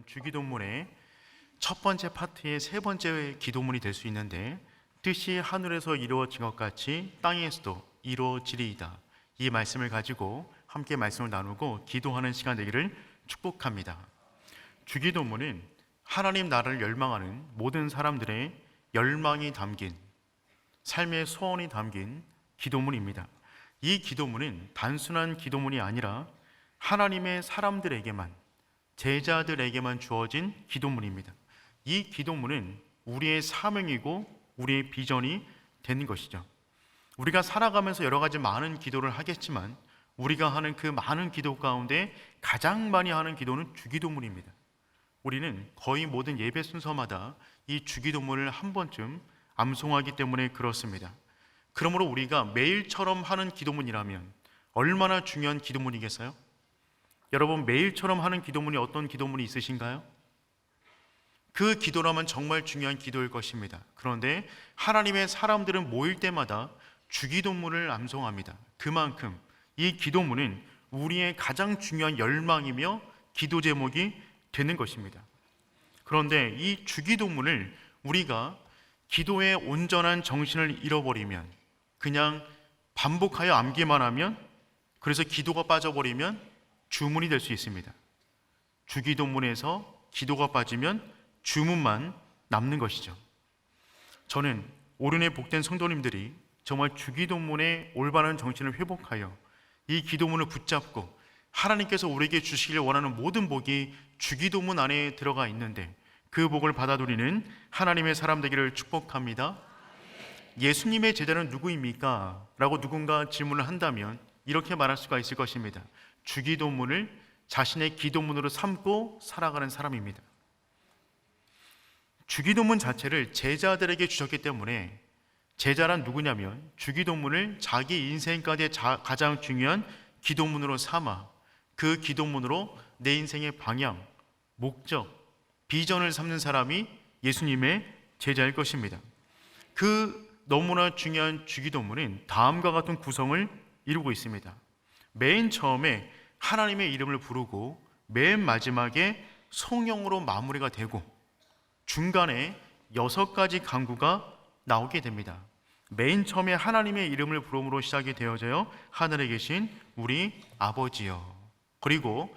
주기도문의 첫 번째 파트의 세 번째 기도문이 될 수 있는데, 뜻이 하늘에서 이루어진 것 같이 땅에서도 이루어지리이다. 이 말씀을 가지고 함께 말씀을 나누고 기도하는 시간 되기를 축복합니다. 주기도문은 하나님 나라를 열망하는 모든 사람들의 열망이 담긴, 삶의 소원이 담긴 기도문입니다. 이 기도문은 단순한 기도문이 아니라 하나님의 사람들에게만, 제자들에게만 주어진 기도문입니다. 이 기도문은 우리의 사명이고 우리의 비전이 되는 것이죠. 우리가 살아가면서 여러 가지 많은 기도를 하겠지만 우리가 하는 그 많은 기도 가운데 가장 많이 하는 기도는 주기도문입니다. 우리는 거의 모든 예배 순서마다 이 주기도문을 한 번쯤 암송하기 때문에 그렇습니다. 그러므로 우리가 매일처럼 하는 기도문이라면 얼마나 중요한 기도문이겠어요? 여러분, 매일처럼 하는 기도문이 어떤 기도문이 있으신가요? 그 기도라면 정말 중요한 기도일 것입니다. 그런데 하나님의 사람들은 모일 때마다 주기도문을 암송합니다. 그만큼 이 기도문은 우리의 가장 중요한 열망이며 기도 제목이 되는 것입니다. 그런데 이 주기도문을 우리가 기도의 온전한 정신을 잃어버리면, 그냥 반복하여 암기만 하면, 그래서 기도가 빠져버리면 주문이 될 수 있습니다. 주기도문에서 기도가 빠지면 주문만 남는 것이죠. 저는 오륜의 복된 성도님들이 정말 주기도문의 올바른 정신을 회복하여 이 기도문을 붙잡고 하나님께서 우리에게 주시길 원하는 모든 복이 주기도문 안에 들어가 있는데 그 복을 받아 누리는 하나님의 사람 되기를 축복합니다. 예수님의 제자는 누구입니까? 라고 누군가 질문을 한다면 이렇게 말할 수가 있을 것입니다. 주기도문을 자신의 기도문으로 삼고 살아가는 사람입니다. 주기도문 자체를 제자들에게 주셨기 때문에, 제자란 누구냐면 주기도문을 자기 인생까지의 가장 중요한 기도문으로 삼아 그 기도문으로 내 인생의 방향, 목적, 비전을 삼는 사람이 예수님의 제자일 것입니다. 그 너무나 중요한 주기도문은 다음과 같은 구성을 이루고 있습니다. 맨 처음에 하나님의 이름을 부르고 맨 마지막에 성령으로 마무리가 되고 중간에 6가지 간구가 나오게 됩니다. 맨 처음에 하나님의 이름을 부름으로 시작이 되어져요. 하늘에 계신 우리 아버지여. 그리고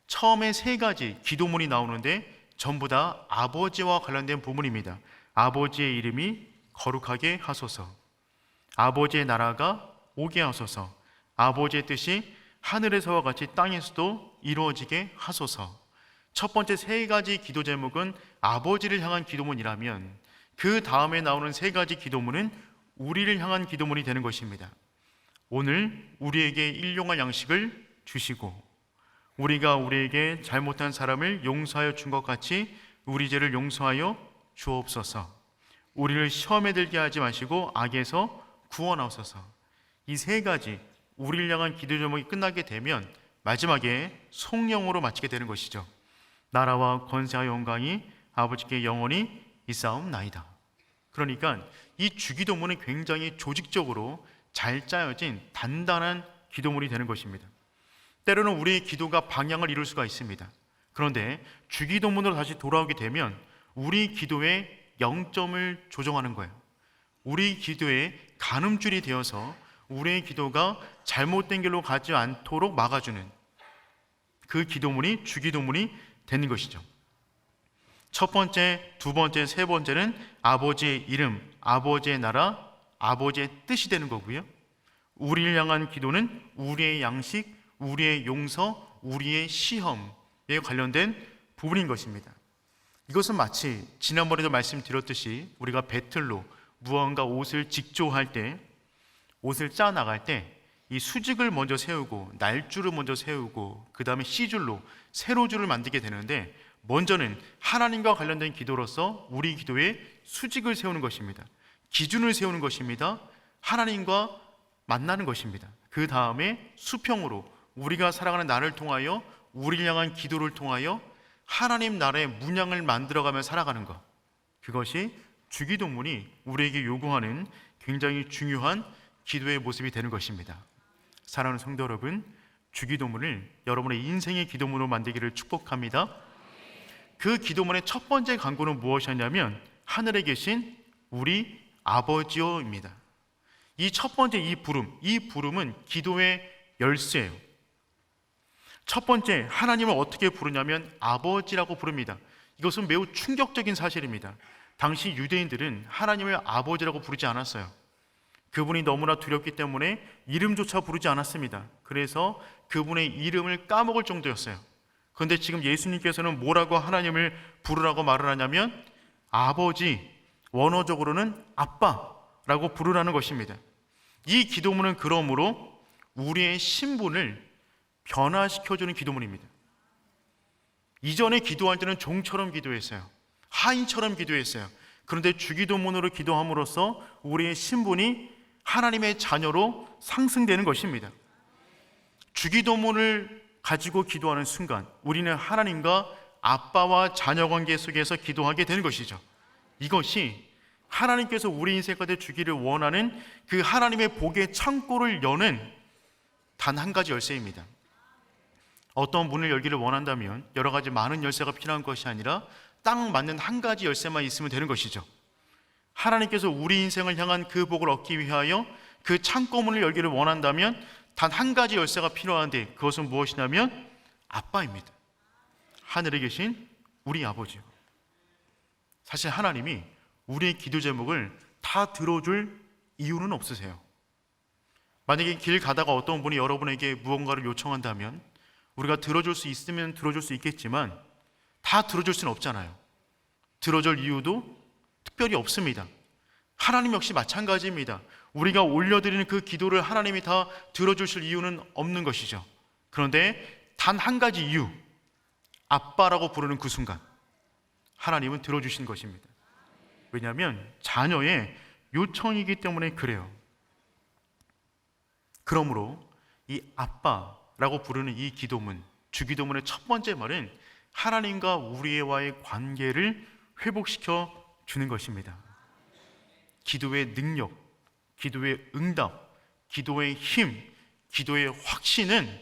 처음에 3가지 기도문이 나오는데 전부 다 아버지와 관련된 부분입니다. 아버지의 이름이 거룩하게 하소서, 아버지의 나라가 오게 하소서, 아버지의 뜻이 하늘에서와 같이 땅에서도 이루어지게 하소서. 첫 번째 3가지 기도 제목은 아버지를 향한 기도문이라면 그 다음에 나오는 3가지 기도문은 우리를 향한 기도문이 되는 것입니다. 오늘 우리에게 일용할 양식을 주시고 우리가 우리에게 잘못한 사람을 용서하여 준 것 같이 우리 죄를 용서하여 주옵소서. 우리를 시험에 들게 하지 마시고 악에서 구원하옵소서. 이 3가지 우리를 향한 기도 제목이 끝나게 되면 마지막에 성령으로 마치게 되는 것이죠. 나라와 권세와 영광이 아버지께 영원히 있사옵나이다. 그러니까 이 주기도문은 굉장히 조직적으로 잘 짜여진 단단한 기도문이 되는 것입니다. 때로는 우리의 기도가 방향을 이룰 수가 있습니다. 그런데 주기도문으로 다시 돌아오게 되면 우리 기도의 0점을 조정하는 거예요. 우리 기도의 가늠줄이 되어서 우리의 기도가 잘못된 길로 가지 않도록 막아주는 그 기도문이 주기도문이 되는 것이죠. 첫 번째, 두 번째, 세 번째는 아버지의 이름, 아버지의 나라, 아버지의 뜻이 되는 거고요. 우리를 향한 기도는 우리의 양식, 우리의 용서, 우리의 시험에 관련된 부분인 것입니다. 이것은 마치 지난번에도 말씀드렸듯이 우리가 배틀로 무언가 옷을 직조할 때, 옷을 짜 나갈 때 이 수직을 먼저 세우고 날줄을 먼저 세우고 그 다음에 C줄로 세로줄을 만들게 되는데, 먼저는 하나님과 관련된 기도로서 우리 기도에 수직을 세우는 것입니다. 기준을 세우는 것입니다. 하나님과 만나는 것입니다. 그 다음에 수평으로 우리가 살아가는 나를 통하여, 우리를 향한 기도를 통하여 하나님 나라의 문양을 만들어가며 살아가는 것, 그것이 주기도문이 우리에게 요구하는 굉장히 중요한 기도의 모습이 되는 것입니다. 사랑하는 성도 여러분, 주기도문을 여러분의 인생의 기도문으로 만들기를 축복합니다. 그 기도문의 첫 번째 간구는 무엇이었냐면 하늘에 계신 우리 아버지요입니다. 이 첫 번째 이 부름은 기도의 열쇠예요. 첫 번째, 하나님을 어떻게 부르냐면 아버지라고 부릅니다. 이것은 매우 충격적인 사실입니다. 당시 유대인들은 하나님을 아버지라고 부르지 않았어요. 그분이 너무나 두렵기 때문에 이름조차 부르지 않았습니다. 그래서 그분의 이름을 까먹을 정도였어요. 그런데 지금 예수님께서는 뭐라고 하나님을 부르라고 말을 하냐면 아버지, 원어적으로는 아빠라고 부르라는 것입니다. 이 기도문은 그러므로 우리의 신분을 변화시켜주는 기도문입니다. 이전에 기도할 때는 종처럼 기도했어요. 하인처럼 기도했어요. 그런데 주기도문으로 기도함으로써 우리의 신분이 하나님의 자녀로 상승되는 것입니다. 주기도문을 가지고 기도하는 순간 우리는 하나님과 아빠와 자녀 관계 속에서 기도하게 되는 것이죠. 이것이 하나님께서 우리 인생 가운데 주기를 원하는 그 하나님의 복의 창고를 여는 단 한 가지 열쇠입니다. 어떤 문을 열기를 원한다면 여러 가지 많은 열쇠가 필요한 것이 아니라 딱 맞는 한 가지 열쇠만 있으면 되는 것이죠. 하나님께서 우리 인생을 향한 그 복을 얻기 위하여 그 창고문을 열기를 원한다면 단 한 가지 열쇠가 필요한데 그것은 무엇이냐면 아빠입니다. 하늘에 계신 우리 아버지요. 사실 하나님이 우리의 기도 제목을 다 들어줄 이유는 없으세요. 만약에 길 가다가 어떤 분이 여러분에게 무언가를 요청한다면 우리가 들어줄 수 있으면 들어줄 수 있겠지만 다 들어줄 수는 없잖아요. 들어줄 이유도 특별히 없습니다. 하나님 역시 마찬가지입니다. 우리가 올려드리는 그 기도를 하나님이 다 들어주실 이유는 없는 것이죠. 그런데 단 한 가지 이유, 아빠라고 부르는 그 순간 하나님은 들어주신 것입니다. 왜냐하면 자녀의 요청이기 때문에 그래요. 그러므로 이 아빠라고 부르는 이 기도문, 주기도문의 첫 번째 말은 하나님과 우리와의 관계를 회복시켜 주는 것입니다. 기도의 능력, 기도의 응답, 기도의 힘, 기도의 확신은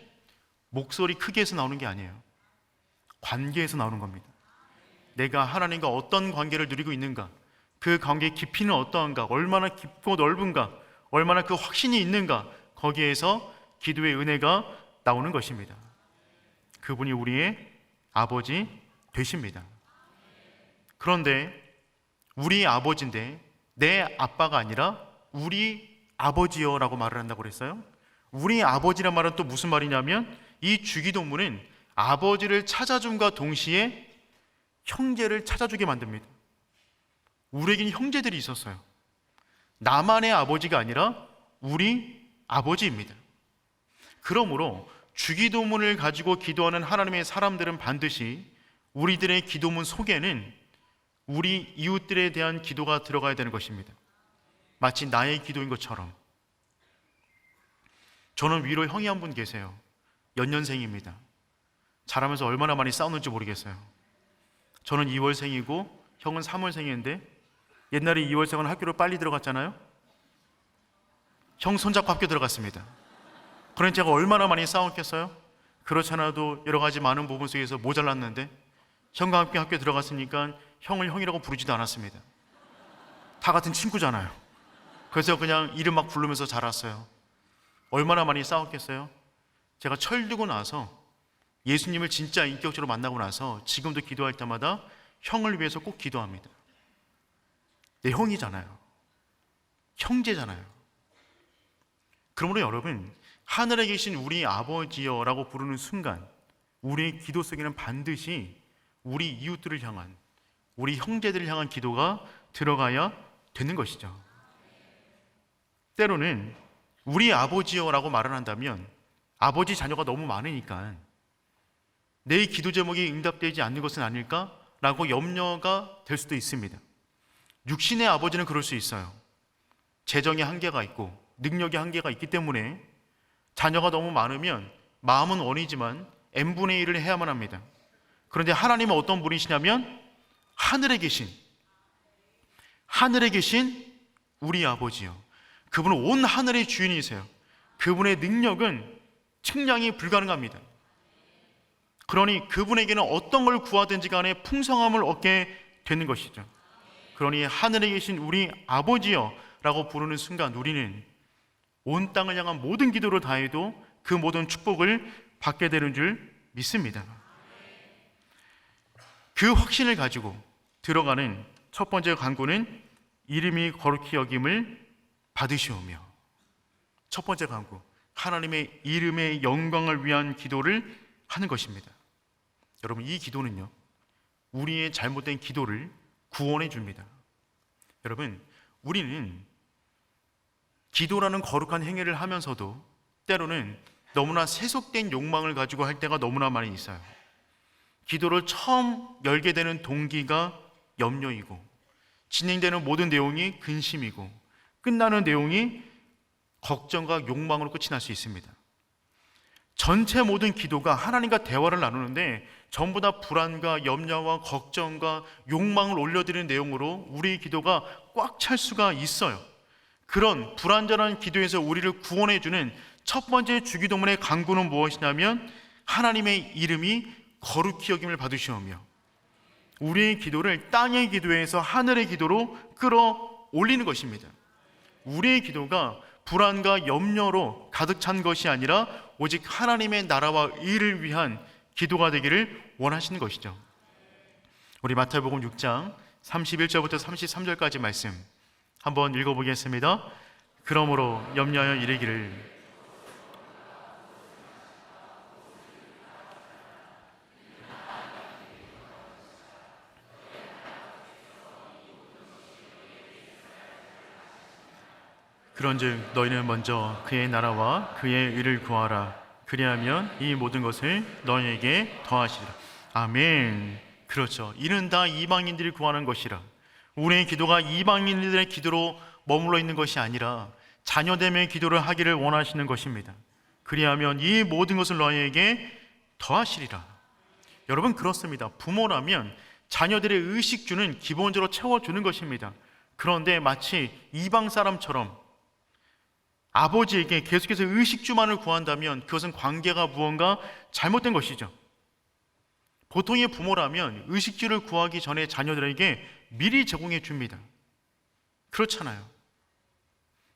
목소리 크게에서 나오는 게 아니에요. 관계에서 나오는 겁니다. 내가 하나님과 어떤 관계를 누리고 있는가, 그 관계의 깊이는 어떠한가, 얼마나 깊고 넓은가, 얼마나 그 확신이 있는가, 거기에서 기도의 은혜가 나오는 것입니다. 그분이 우리의 아버지 되십니다. 그런데 우리 아버지인데 내 아빠가 아니라 우리 아버지요 라고 말을 한다고 그랬어요. 우리 아버지란 말은 또 무슨 말이냐면 이 주기도문은 아버지를 찾아줌과 동시에 형제를 찾아주게 만듭니다. 우리에게는 형제들이 있었어요. 나만의 아버지가 아니라 우리 아버지입니다. 그러므로 주기도문을 가지고 기도하는 하나님의 사람들은 반드시 우리들의 기도문 속에는 우리 이웃들에 대한 기도가 들어가야 되는 것입니다. 마치 나의 기도인 것처럼. 저는 위로 형이 한 분 계세요. 연년생입니다. 자라면서 얼마나 많이 싸웠는지 모르겠어요. 저는 2월생이고 형은 3월생인데 옛날에 2월생은 학교를 빨리 들어갔잖아요. 형 손잡고 학교 들어갔습니다. 그러니 제가 얼마나 많이 싸웠겠어요? 그렇지 않아도 여러 가지 많은 부분 속에서 모자랐는데 형과 함께 학교 들어갔으니까 형을 형이라고 부르지도 않았습니다. 다 같은 친구잖아요. 그래서 그냥 이름 막 부르면서 자랐어요. 얼마나 많이 싸웠겠어요? 제가 철들고 나서 예수님을 진짜 인격적으로 만나고 나서 지금도 기도할 때마다 형을 위해서 꼭 기도합니다. 내 형이잖아요. 형제잖아요. 그러므로 여러분, 하늘에 계신 우리 아버지여 라고 부르는 순간 우리의 기도 속에는 반드시 우리 이웃들을 향한, 우리 형제들을 향한 기도가 들어가야 되는 것이죠. 때로는 우리 아버지여 라고 말을 한다면 아버지 자녀가 너무 많으니까 내 기도 제목이 응답되지 않는 것은 아닐까? 라고 염려가 될 수도 있습니다. 육신의 아버지는 그럴 수 있어요. 재정의 한계가 있고 능력의 한계가 있기 때문에 자녀가 너무 많으면 마음은 원이지만 n분의 1을 해야만 합니다. 그런데 하나님은 어떤 분이시냐면 하늘에 계신 우리 아버지요. 그분은 온 하늘의 주인이세요. 그분의 능력은 측량이 불가능합니다. 그러니 그분에게는 어떤 걸 구하든지 간에 풍성함을 얻게 되는 것이죠. 그러니 하늘에 계신 우리 아버지여 라고 부르는 순간 우리는 온 땅을 향한 모든 기도를 다해도 그 모든 축복을 받게 되는 줄 믿습니다. 그 확신을 가지고 들어가는 첫 번째 간구는 이름이 거룩히 여김을 받으시오며, 첫 번째 간구, 하나님의 이름의 영광을 위한 기도를 하는 것입니다. 여러분, 이 기도는요, 우리의 잘못된 기도를 구원해 줍니다. 여러분, 우리는 기도라는 거룩한 행위를 하면서도 때로는 너무나 세속된 욕망을 가지고 할 때가 너무나 많이 있어요. 기도를 처음 열게 되는 동기가 염려이고, 진행되는 모든 내용이 근심이고, 끝나는 내용이 걱정과 욕망으로 끝이 날 수 있습니다. 전체 모든 기도가 하나님과 대화를 나누는데 전부 다 불안과 염려와 걱정과 욕망을 올려드리는 내용으로 우리의 기도가 꽉 찰 수가 있어요. 그런 불완전한 기도에서 우리를 구원해주는 첫 번째 주기도문의 간구는 무엇이냐면 하나님의 이름이 거룩히 여김을 받으시오며, 우리의 기도를 땅의 기도에서 하늘의 기도로 끌어올리는 것입니다. 우리의 기도가 불안과 염려로 가득 찬 것이 아니라 오직 하나님의 나라와 의를 위한 기도가 되기를 원하시는 것이죠. 우리 마태복음 6장 31절부터 33절까지 말씀 한번 읽어보겠습니다. 그러므로 염려하여 이르기를 그런즉 너희는 먼저 그의 나라와 그의 의를 구하라. 그리하면 이 모든 것을 너희에게 더하시리라. 아멘. 그렇죠. 이는 다 이방인들이 구하는 것이라. 우리의 기도가 이방인들의 기도로 머물러 있는 것이 아니라 자녀됨의 기도를 하기를 원하시는 것입니다. 그리하면 이 모든 것을 너희에게 더하시리라. 여러분, 그렇습니다. 부모라면 자녀들의 의식주는 기본적으로 채워주는 것입니다. 그런데 마치 이방 사람처럼 아버지에게 계속해서 의식주만을 구한다면 그것은 관계가 무언가 잘못된 것이죠. 보통의 부모라면 의식주를 구하기 전에 자녀들에게 미리 제공해 줍니다. 그렇잖아요.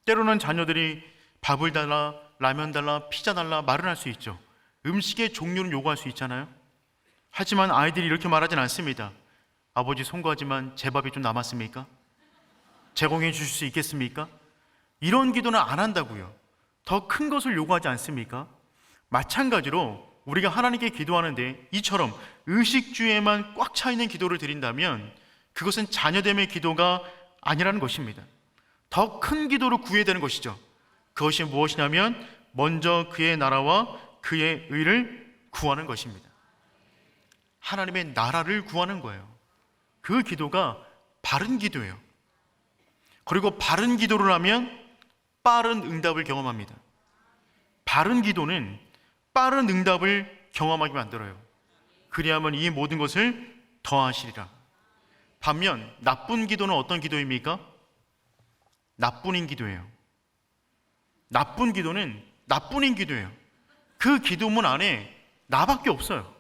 때로는 자녀들이 밥을 달라, 라면 달라, 피자 달라 말을 할 수 있죠. 음식의 종류는 요구할 수 있잖아요. 하지만 아이들이 이렇게 말하진 않습니다. 아버지 송구하지만 제 밥이 좀 남았습니까? 제공해 주실 수 있겠습니까? 이런 기도는 안 한다고요. 더 큰 것을 요구하지 않습니까? 마찬가지로 우리가 하나님께 기도하는데 이처럼 의식주에만 꽉 차 있는 기도를 드린다면 그것은 자녀됨의 기도가 아니라는 것입니다. 더 큰 기도를 구해야 되는 것이죠. 그것이 무엇이냐면 먼저 그의 나라와 그의 의를 구하는 것입니다. 하나님의 나라를 구하는 거예요. 그 기도가 바른 기도예요. 그리고 바른 기도를 하면 빠른 응답을 경험합니다. 바른 기도는 빠른 응답을 경험하게 만들어요. 그리하면 이 모든 것을 더하시리라. 반면 나쁜 기도는 어떤 기도입니까? 나뿐인 기도예요. 나쁜 기도는 나뿐인 기도예요. 그 기도문 안에 나밖에 없어요.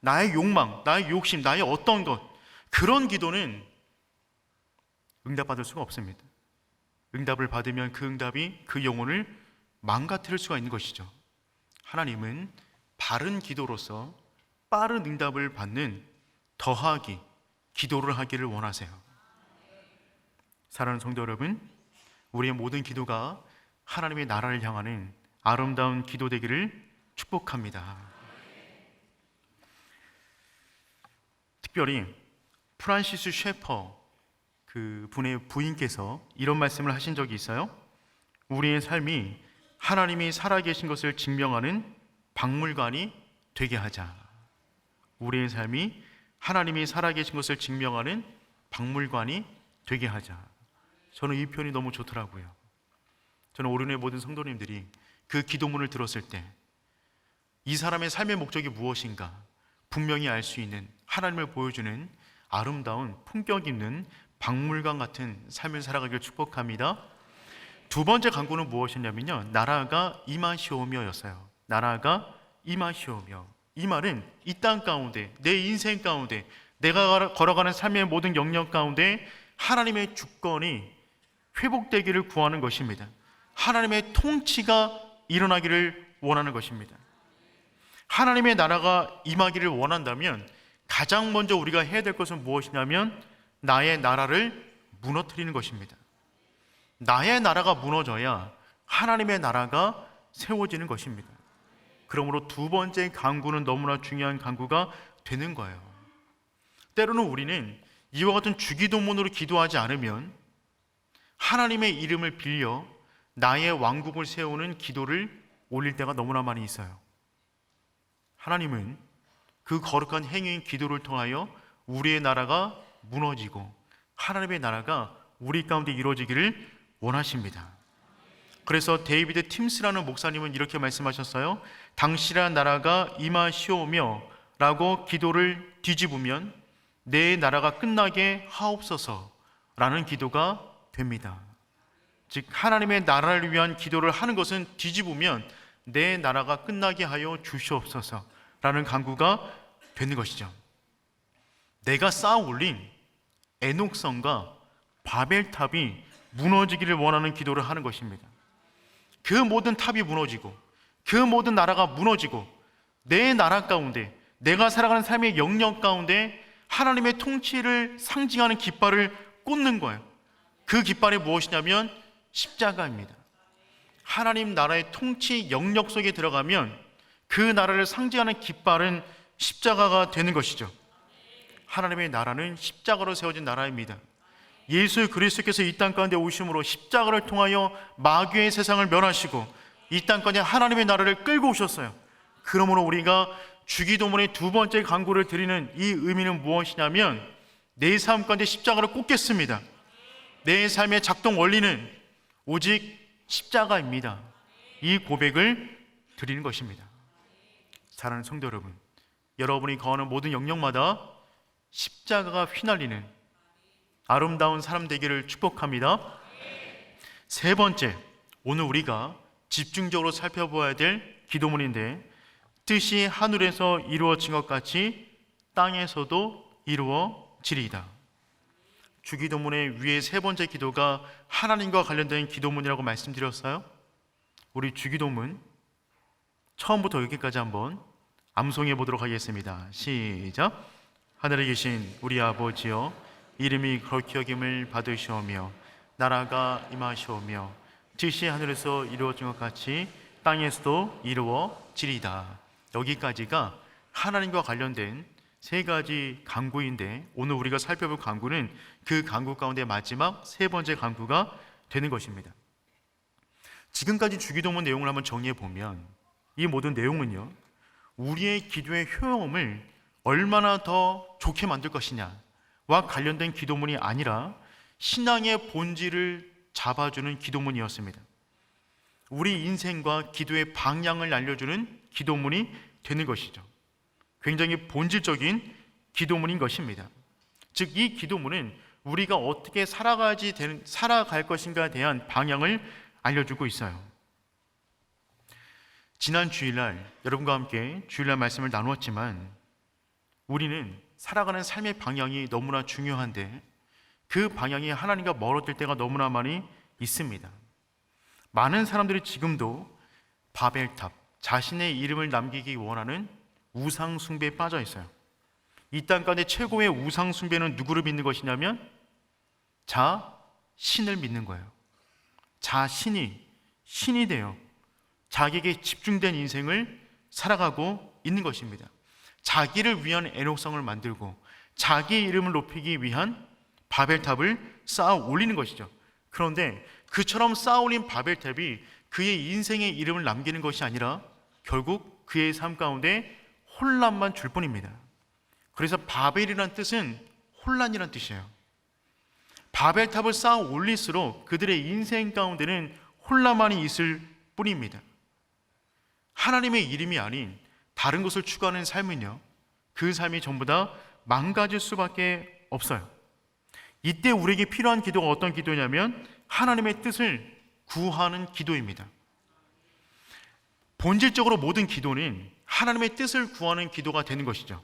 나의 욕망, 나의 욕심, 나의 어떤 것, 그런 기도는 응답받을 수가 없습니다. 응답을 받으면 그 응답이 그 영혼을 망가뜨릴 수가 있는 것이죠. 하나님은 바른 기도로서 빠른 응답을 받는 더하기, 기도를 하기를 원하세요. 사랑하는 성도 여러분, 우리의 모든 기도가 하나님의 나라를 향하는 아름다운 기도 되기를 축복합니다. 특별히 프란시스 셰퍼 그 분의 부인께서 이런 말씀을 하신 적이 있어요. 우리의 삶이 하나님이 살아계신 것을 증명하는 박물관이 되게 하자. 우리의 삶이 하나님이 살아계신 것을 증명하는 박물관이 되게 하자. 저는 이 표현이 너무 좋더라고요. 저는 오륜의 모든 성도님들이 그 기도문을 들었을 때 이 사람의 삶의 목적이 무엇인가 분명히 알 수 있는, 하나님을 보여주는 아름다운 품격 있는 박물관 같은 삶을 살아가길 축복합니다. 두 번째 간구는 무엇이냐면요, 나라가 임하시오며 였어요. 나라가 임하시오며. 이 말은 이 땅 가운데, 내 인생 가운데, 내가 걸어가는 삶의 모든 영역 가운데 하나님의 주권이 회복되기를 구하는 것입니다. 하나님의 통치가 일어나기를 원하는 것입니다. 하나님의 나라가 임하기를 원한다면 가장 먼저 우리가 해야 될 것은 무엇이냐면 나의 나라를 무너뜨리는 것입니다. 나의 나라가 무너져야 하나님의 나라가 세워지는 것입니다. 그러므로 두 번째 간구는 너무나 중요한 간구가 되는 거예요. 때로는 우리는 이와 같은 주기도문으로 기도하지 않으면 하나님의 이름을 빌려 나의 왕국을 세우는 기도를 올릴 때가 너무나 많이 있어요. 하나님은 그 거룩한 행위인 기도를 통하여 우리의 나라가 무너지고 하나님의 나라가 우리 가운데 이루어지기를 원하십니다. 그래서 데이비드 팀스라는 목사님은 이렇게 말씀하셨어요. 당신의 나라가 임하시오며 라고 기도를 뒤집으면 내 나라가 끝나게 하옵소서 라는 기도가 됩니다. 즉 하나님의 나라를 위한 기도를 하는 것은 뒤집으면 내 나라가 끝나게 하여 주시옵소서 라는 간구가 되는 것이죠. 내가 쌓아 올린 에녹성과 바벨탑이 무너지기를 원하는 기도를 하는 것입니다. 그 모든 탑이 무너지고 그 모든 나라가 무너지고 내 나라 가운데, 내가 살아가는 삶의 영역 가운데 하나님의 통치를 상징하는 깃발을 꽂는 거예요. 그 깃발이 무엇이냐면 십자가입니다. 하나님 나라의 통치 영역 속에 들어가면 그 나라를 상징하는 깃발은 십자가가 되는 것이죠. 하나님의 나라는 십자가로 세워진 나라입니다. 예수 그리스도께서 이 땅 가운데 오심으로 십자가를 통하여 마귀의 세상을 멸하시고 이 땅 가운데 하나님의 나라를 끌고 오셨어요. 그러므로 우리가 주기도문의 두 번째 간구를 드리는 이 의미는 무엇이냐면 내 삶 가운데 십자가를 꽂겠습니다. 내 삶의 작동 원리는 오직 십자가입니다. 이 고백을 드리는 것입니다. 사랑하는 성도 여러분, 여러분이 거하는 모든 영역마다 십자가가 휘날리는 아름다운 사람 되기를 축복합니다. 세 번째, 오늘 우리가 집중적으로 살펴보아야 될 기도문인데, 뜻이 하늘에서 이루어진 것 같이 땅에서도 이루어지리이다. 주기도문의 위에 세 번째 기도가 하나님과 관련된 기도문이라고 말씀드렸어요. 우리 주기도문 처음부터 여기까지 한번 암송해 보도록 하겠습니다. 시작. 하늘에 계신 우리 아버지여, 이름이 거룩히 여김을 받으시오며 나라가 임하시오며 뜻이 하늘에서 이루어진 것 같이 땅에서도 이루어지리이다. 여기까지가 하나님과 관련된 세 가지 간구인데, 오늘 우리가 살펴볼 간구는 그 간구 가운데 마지막 세 번째 간구가 되는 것입니다. 지금까지 주기도문 내용을 한번 정리해 보면 이 모든 내용은요, 우리의 기도의 효용을 얼마나 더 좋게 만들 것이냐와 관련된 기도문이 아니라 신앙의 본질을 잡아주는 기도문이었습니다. 우리 인생과 기도의 방향을 알려주는 기도문이 되는 것이죠. 굉장히 본질적인 기도문인 것입니다. 즉, 이 기도문은 우리가 어떻게 살아갈 것인가에 대한 방향을 알려주고 있어요. 지난 주일날 여러분과 함께 주일날 말씀을 나누었지만, 우리는 살아가는 삶의 방향이 너무나 중요한데 그 방향이 하나님과 멀어질 때가 너무나 많이 있습니다. 많은 사람들이 지금도 바벨탑, 자신의 이름을 남기기 원하는 우상 숭배에 빠져 있어요. 이 땅 가운데 최고의 우상 숭배는 누구를 믿는 것이냐면 자신을 믿는 거예요. 자신이 신이 되어 자기에게 집중된 인생을 살아가고 있는 것입니다. 자기를 위한 애녹성을 만들고 자기의 이름을 높이기 위한 바벨탑을 쌓아 올리는 것이죠. 그런데 그처럼 쌓아 올린 바벨탑이 그의 인생의 이름을 남기는 것이 아니라 결국 그의 삶 가운데 혼란만 줄 뿐입니다. 그래서 바벨이란 뜻은 혼란이란 뜻이에요. 바벨탑을 쌓아 올릴수록 그들의 인생 가운데는 혼란만이 있을 뿐입니다. 하나님의 이름이 아닌 다른 것을 추구하는 삶은요, 그 삶이 전부 다 망가질 수밖에 없어요. 이때 우리에게 필요한 기도가 어떤 기도냐면 하나님의 뜻을 구하는 기도입니다. 본질적으로 모든 기도는 하나님의 뜻을 구하는 기도가 되는 것이죠.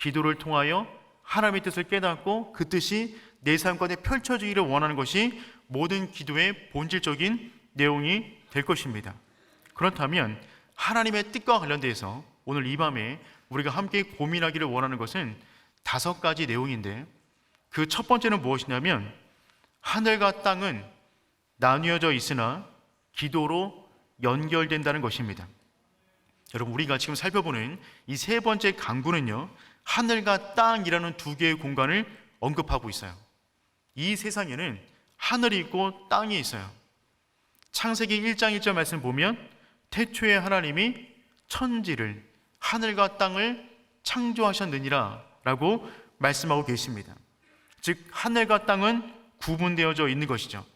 기도를 통하여 하나님의 뜻을 깨닫고 그 뜻이 내 삶 가운데 펼쳐지기를 원하는 것이 모든 기도의 본질적인 내용이 될 것입니다. 그렇다면 하나님의 뜻과 관련돼서 오늘 이 밤에 우리가 함께 고민하기를 원하는 것은 5가지 내용인데, 그 첫 번째는 무엇이냐면 하늘과 땅은 나뉘어져 있으나 기도로 연결된다는 것입니다. 여러분, 우리가 지금 살펴보는 이 3번째 강구는요, 하늘과 땅이라는 2개의 공간을 언급하고 있어요. 이 세상에는 하늘이 있고 땅이 있어요. 창세기 1장 1절 말씀 보면 태초에 하나님이 천지를, 하늘과 땅을 창조하셨느니라 라고 말씀하고 계십니다. 즉 하늘과 땅은 구분되어져 있는 것이죠.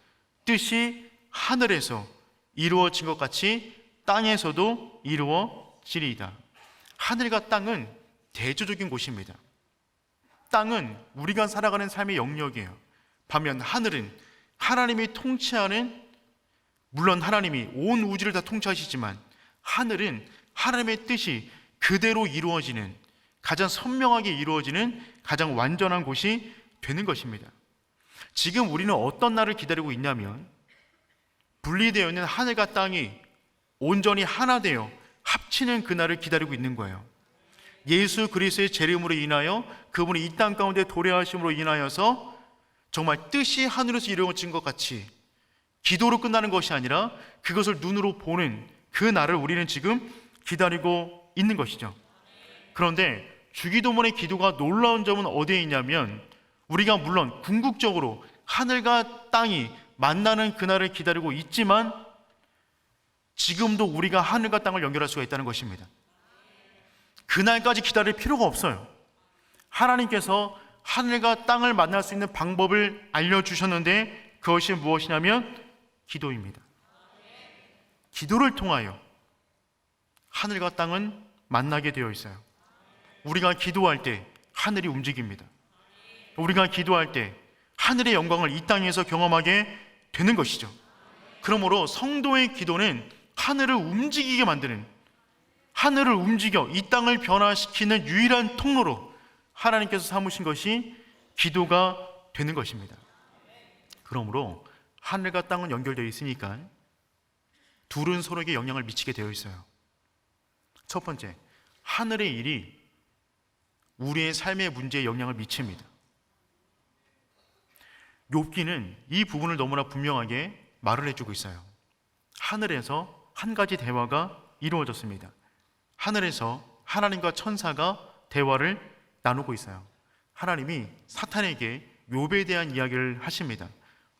뜻이 하늘에서 이루어진 것 같이 땅에서도 이루어지리이다. 하늘과 땅은 대조적인 곳입니다. 땅은 우리가 살아가는 삶의 영역이에요. 반면 하늘은 하나님이 통치하는, 물론 하나님이 온 우주를 다 통치하시지만 하늘은 하나님의 뜻이 그대로 이루어지는, 가장 선명하게 이루어지는 가장 완전한 곳이 되는 것입니다. 지금 우리는 어떤 날을 기다리고 있냐면 분리되어 있는 하늘과 땅이 온전히 하나 되어 합치는 그날을 기다리고 있는 거예요. 예수 그리스도의 재림으로 인하여 그분이 이 땅 가운데 도래하심으로 인하여서 정말 뜻이 하늘에서 이루어진 것 같이 기도로 끝나는 것이 아니라 그것을 눈으로 보는 그 날을 우리는 지금 기다리고 있는 것이죠. 그런데 주기도문의 기도가 놀라운 점은 어디에 있냐면 우리가 물론 궁극적으로 하늘과 땅이 만나는 그날을 기다리고 있지만 지금도 우리가 하늘과 땅을 연결할 수가 있다는 것입니다. 그날까지 기다릴 필요가 없어요. 하나님께서 하늘과 땅을 만날 수 있는 방법을 알려주셨는데 그것이 무엇이냐면 기도입니다. 기도를 통하여 하늘과 땅은 만나게 되어 있어요. 우리가 기도할 때 하늘이 움직입니다. 우리가 기도할 때 하늘의 영광을 이 땅에서 경험하게 되는 것이죠. 그러므로 성도의 기도는 하늘을 움직이게 만드는, 하늘을 움직여 이 땅을 변화시키는 유일한 통로로 하나님께서 삼으신 것이 기도가 되는 것입니다. 그러므로 하늘과 땅은 연결되어 있으니까 둘은 서로에게 영향을 미치게 되어 있어요. 첫 번째, 하늘의 일이 우리의 삶의 문제에 영향을 미칩니다. 욥기는 이 부분을 너무나 분명하게 말을 해주고 있어요. 하늘에서 한 가지 대화가 이루어졌습니다. 하늘에서 하나님과 천사가 대화를 나누고 있어요. 하나님이 사탄에게 욥에 대한 이야기를 하십니다.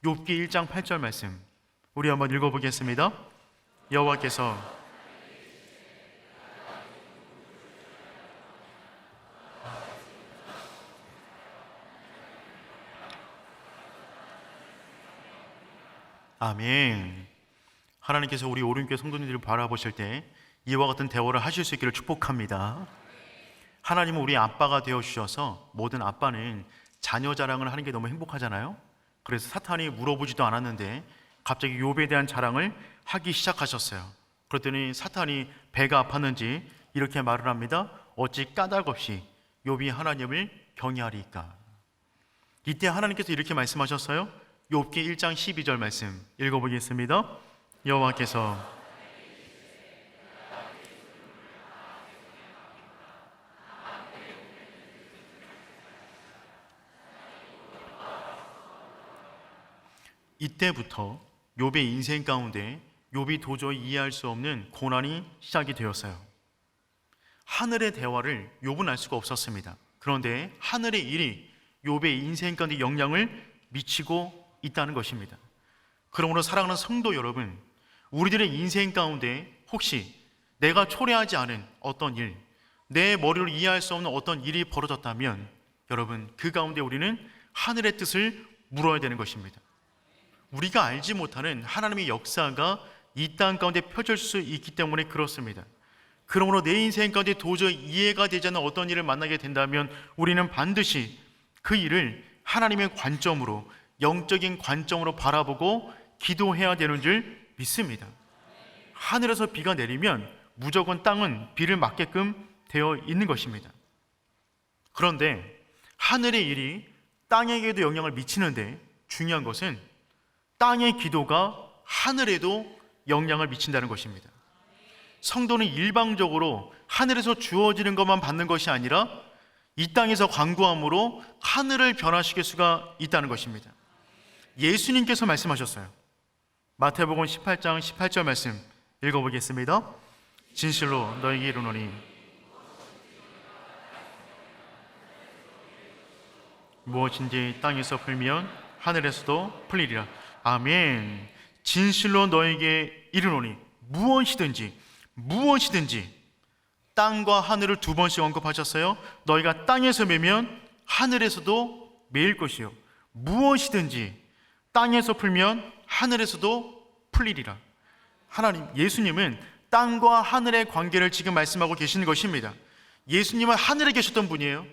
욥기 1장 8절 말씀 우리 한번 읽어보겠습니다. 여호와께서 아멘. 하나님께서 우리 오륜교회 성도님들을 바라보실 때 이와 같은 대화를 하실 수 있기를 축복합니다. 하나님은 우리 아빠가 되어주셔서 모든 아빠는 자녀 자랑을 하는 게 너무 행복하잖아요. 그래서 사탄이 물어보지도 않았는데 갑자기 욥에 대한 자랑을 하기 시작하셨어요. 그랬더니 사탄이 배가 아팠는지 이렇게 말을 합니다. 어찌 까닭없이 욥이 하나님을 경외하리이까. 이때 하나님께서 이렇게 말씀하셨어요. 욥기 1장 12절 말씀 읽어보겠습니다. 여호와께서 이때부터 욥의 인생 가운데 욥이 도저히 이해할 수 없는 고난이 시작이 되었어요. 하늘의 대화를 욥은 알 수가 없었습니다. 그런데 하늘의 일이 욥의 인생 가운데 영향을 미치고 있다는 것입니다. 그러므로 사랑하는 성도 여러분, 우리들의 인생 가운데 혹시 내가 초래하지 않은 어떤 일, 내 머리로 이해할 수 없는 어떤 일이 벌어졌다면 여러분, 그 가운데 우리는 하늘의 뜻을 물어야 되는 것입니다. 우리가 알지 못하는 하나님의 역사가 이 땅 가운데 펼쳐질 수 있기 때문에 그렇습니다. 그러므로 내 인생 가운데 도저히 이해가 되지 않는 어떤 일을 만나게 된다면 우리는 반드시 그 일을 하나님의 관점으로, 영적인 관점으로 바라보고 기도해야 되는 줄 믿습니다. 하늘에서 비가 내리면 무조건 땅은 비를 맞게끔 되어 있는 것입니다. 그런데 하늘의 일이 땅에게도 영향을 미치는데 중요한 것은 땅의 기도가 하늘에도 영향을 미친다는 것입니다. 성도는 일방적으로 하늘에서 주어지는 것만 받는 것이 아니라 이 땅에서 간구함으로 하늘을 변화시킬 수가 있다는 것입니다. 예수님께서 말씀하셨어요. 마태복음 18장 18절 말씀 읽어보겠습니다. 진실로 너희에게 이르노니 무엇인지 땅에서 풀면 하늘에서도 풀리리라. 아멘. 진실로 너에게 이르노니 무엇이든지 땅과 하늘을 두 번씩 언급하셨어요. 너희가 땅에서 매면 하늘에서도 매일 것이요 무엇이든지 땅에서 풀면 하늘에서도 풀리리라. 하나님, 예수님은 땅과 하늘의 관계를 지금 말씀하고 계시는 것입니다. 예수님은 하늘에 계셨던 분이에요.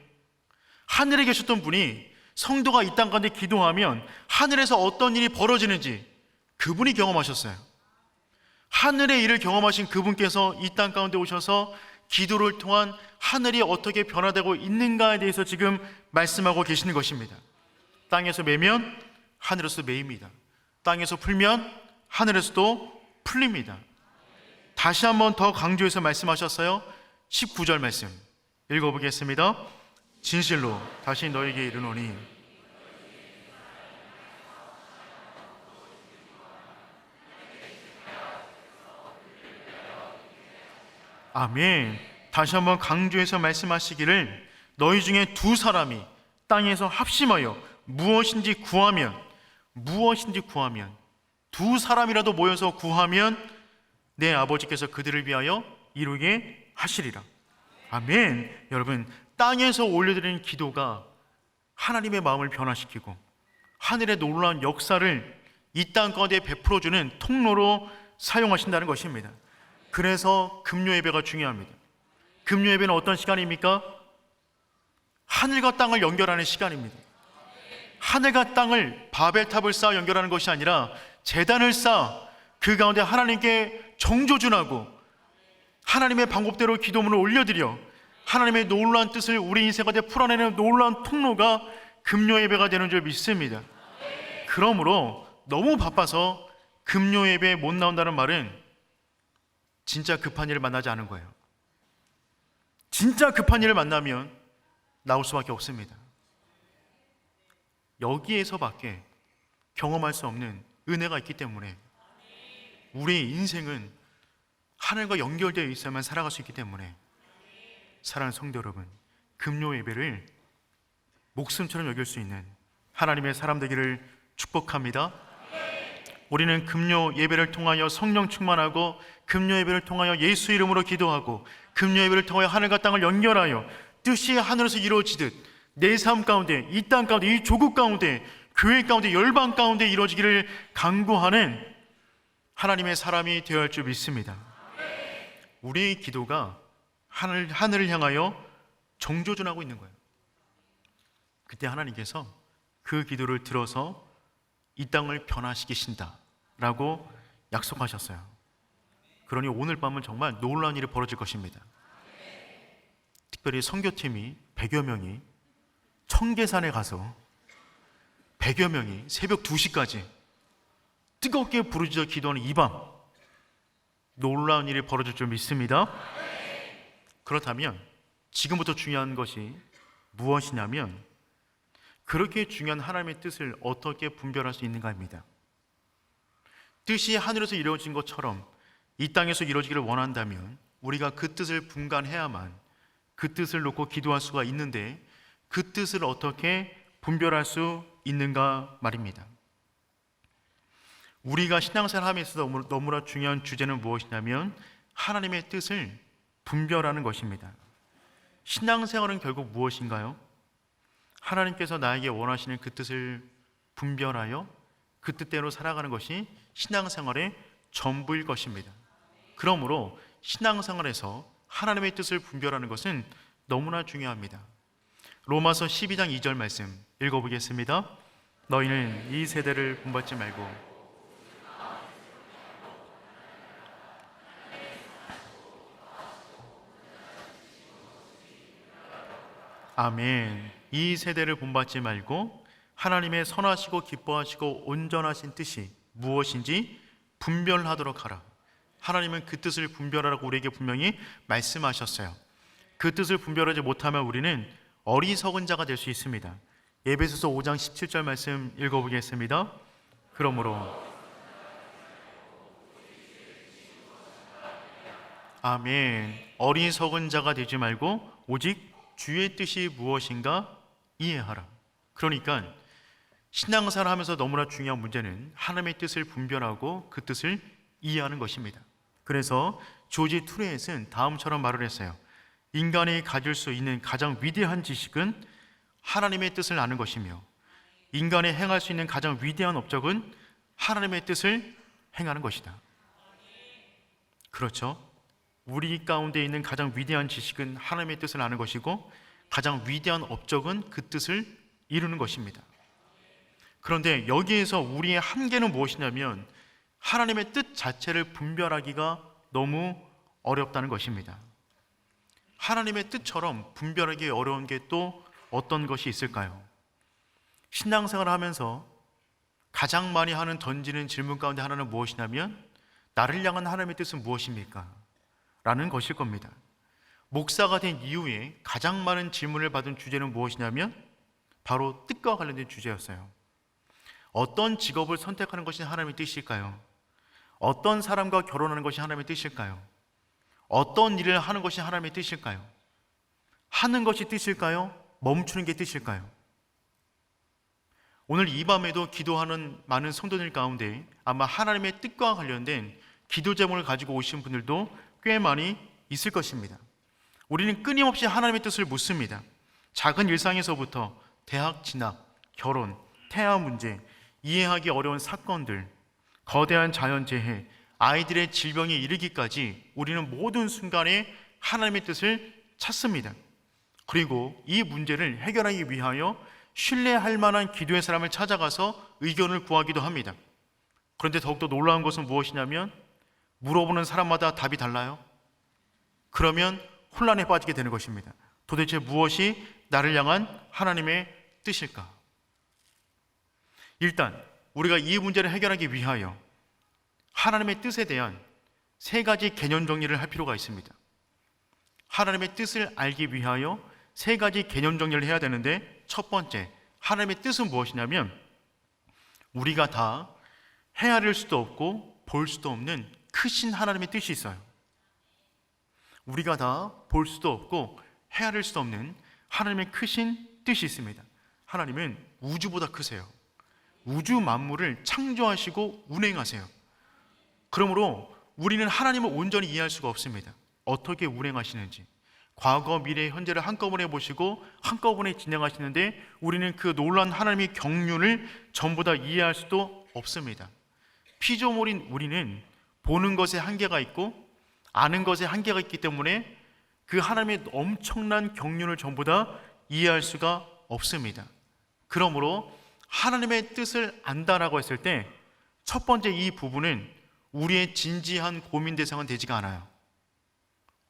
하늘에 계셨던 분이 성도가 이 땅 가운데 기도하면 하늘에서 어떤 일이 벌어지는지 그분이 경험하셨어요. 하늘의 일을 경험하신 그분께서 이 땅 가운데 오셔서 기도를 통한 하늘이 어떻게 변화되고 있는가에 대해서 지금 말씀하고 계시는 것입니다. 땅에서 매면 하늘에서도 매입니다. 땅에서 풀면 하늘에서도 풀립니다. 다시 한번 더 강조해서 말씀하셨어요. 19절 말씀 읽어보겠습니다. 진실로 다시 너에게 이르노니 아멘. 다시 한번 강조해서 말씀하시기를 너희 중에 두 사람이 땅에서 합심하여 무엇인지 구하면 두 사람이라도 모여서 구하면 내 아버지께서 그들을 위하여 이루게 하시리라. 아멘. 여러분, 땅에서 올려드리는 기도가 하나님의 마음을 변화시키고 하늘의 놀라운 역사를 이 땅 가운데 베풀어주는 통로로 사용하신다는 것입니다. 그래서 금요 예배가 중요합니다. 금요 예배는 어떤 시간입니까? 하늘과 땅을 연결하는 시간입니다. 하늘과 땅을 바벨탑을 쌓아 연결하는 것이 아니라 제단을 쌓아 그 가운데 하나님께 정조준하고 하나님의 방법대로 기도문을 올려드려 하나님의 놀라운 뜻을 우리 인생 가운데 풀어내는 놀라운 통로가 금요 예배가 되는 줄 믿습니다. 그러므로 너무 바빠서 금요 예배에 못 나온다는 말은 진짜 급한 일을 만나지 않은 거예요. 진짜 급한 일을 만나면 나올 수밖에 없습니다. 여기에서밖에 경험할 수 없는 은혜가 있기 때문에 우리 인생은 하늘과 연결되어 있어야만 살아갈 수 있기 때문에 사랑하는 성도 여러분, 금요 예배를 목숨처럼 여길 수 있는 하나님의 사람 되기를 축복합니다. 우리는 금요 예배를 통하여 성령 충만하고 금요 예배를 통하여 예수 이름으로 기도하고 금요 예배를 통하여 하늘과 땅을 연결하여 뜻이 하늘에서 이루어지듯 내 삶 가운데, 이 땅 가운데, 이 조국 가운데, 교회 가운데, 열방 가운데 이루어지기를 간구하는 하나님의 사람이 되어야 할 줄 믿습니다. 우리의 기도가 하늘을 향하여 정조준하고 있는 거예요. 그때 하나님께서 그 기도를 들어서 이 땅을 변화시키신다 라고 약속하셨어요. 그러니 오늘 밤은 정말 놀라운 일이 벌어질 것입니다. 특별히 선교팀이 100여 명이 청계산에 가서 100여 명이 새벽 2시까지 뜨겁게 부르짖어 기도하는 이 밤, 놀라운 일이 벌어질 줄 믿습니다. 그렇다면 지금부터 중요한 것이 무엇이냐면 그렇게 중요한 하나님의 뜻을 어떻게 분별할 수 있는가입니다. 뜻이 하늘에서 이루어진 것처럼 이 땅에서 이루어지기를 원한다면 우리가 그 뜻을 분간해야만 그 뜻을 놓고 기도할 수가 있는데 그 뜻을 어떻게 분별할 수 있는가 말입니다. 우리가 신앙생활함에 있어서 너무나 중요한 주제는 무엇이냐면 하나님의 뜻을 분별하는 것입니다. 신앙생활은 결국 무엇인가요? 하나님께서 나에게 원하시는 그 뜻을 분별하여 그 뜻대로 살아가는 것이 신앙생활의 전부일 것입니다. 그러므로 신앙생활에서 하나님의 뜻을 분별하는 것은 너무나 중요합니다. 로마서 12장 2절 말씀 읽어보겠습니다. 너희는 이 세대를 본받지 말고 아멘. 이 세대를 본받지 말고 하나님의 선하시고 기뻐하시고 온전하신 뜻이 무엇인지 분별하도록 하라. 하나님은 그 뜻을 분별하라고 우리에게 분명히 말씀하셨어요. 그 뜻을 분별하지 못하면 우리는 어리석은 자가 될 수 있습니다. 에베소서 5장 17절 말씀 읽어보겠습니다. 그러므로 아멘. 어리석은 자가 되지 말고 오직 주의 뜻이 무엇인가 이해하라. 그러니까 신앙생활 하면서 너무나 중요한 문제는 하나님의 뜻을 분별하고 그 뜻을 이해하는 것입니다. 그래서 조지 투레잇은 다음처럼 말을 했어요. 인간이 가질 수 있는 가장 위대한 지식은 하나님의 뜻을 아는 것이며 인간이 행할 수 있는 가장 위대한 업적은 하나님의 뜻을 행하는 것이다. 그렇죠? 우리 가운데 있는 가장 위대한 지식은 하나님의 뜻을 아는 것이고 가장 위대한 업적은 그 뜻을 이루는 것입니다. 그런데 여기에서 우리의 한계는 무엇이냐면 하나님의 뜻 자체를 분별하기가 너무 어렵다는 것입니다. 하나님의 뜻처럼 분별하기 어려운 게 또 어떤 것이 있을까요? 신앙생활을 하면서 가장 많이 던지는 질문 가운데 하나는 무엇이냐면 나를 향한 하나님의 뜻은 무엇입니까? 라는 것일 겁니다. 목사가 된 이후에 가장 많은 질문을 받은 주제는 무엇이냐면 바로 뜻과 관련된 주제였어요. 어떤 직업을 선택하는 것이 하나님의 뜻일까요? 어떤 사람과 결혼하는 것이 하나님의 뜻일까요? 어떤 일을 하는 것이 하나님의 뜻일까요? 하는 것이 뜻일까요? 멈추는 게 뜻일까요? 오늘 이 밤에도 기도하는 많은 성도들 가운데 아마 하나님의 뜻과 관련된 기도 제목을 가지고 오신 분들도 꽤 많이 있을 것입니다. 우리는 끊임없이 하나님의 뜻을 묻습니다. 작은 일상에서부터 대학 진학, 결혼, 태아 문제, 이해하기 어려운 사건들, 거대한 자연재해, 아이들의 질병에 이르기까지 우리는 모든 순간에 하나님의 뜻을 찾습니다. 그리고 이 문제를 해결하기 위하여 신뢰할 만한 기도의 사람을 찾아가서 의견을 구하기도 합니다. 그런데 더욱더 놀라운 것은 무엇이냐면 물어보는 사람마다 답이 달라요. 그러면 혼란에 빠지게 되는 것입니다. 도대체 무엇이 나를 향한 하나님의 뜻일까? 일단 우리가 이 문제를 해결하기 위하여 하나님의 뜻에 대한 세 가지 개념 정리를 할 필요가 있습니다. 하나님의 뜻을 알기 위하여 세 가지 개념 정리를 해야 되는데 첫 번째, 하나님의 뜻은 무엇이냐면 우리가 다 헤아릴 수도 없고 볼 수도 없는 크신 하나님의 뜻이 있어요. 우리가 다 볼 수도 없고 헤아릴 수도 없는 하나님의 크신 뜻이 있습니다. 하나님은 우주보다 크세요. 우주 만물을 창조하시고 운행하세요. 그러므로 우리는 하나님을 온전히 이해할 수가 없습니다. 어떻게 운행하시는지 과거, 미래, 현재를 한꺼번에 보시고 한꺼번에 진행하시는데 우리는 그 놀라운 하나님의 경륜을 전부 다 이해할 수도 없습니다. 피조물인 우리는 보는 것에 한계가 있고 아는 것에 한계가 있기 때문에 그 하나님의 엄청난 경륜을 전부 다 이해할 수가 없습니다. 그러므로 하나님의 뜻을 안다라고 했을 때 첫 번째 이 부분은 우리의 진지한 고민 대상은 되지가 않아요.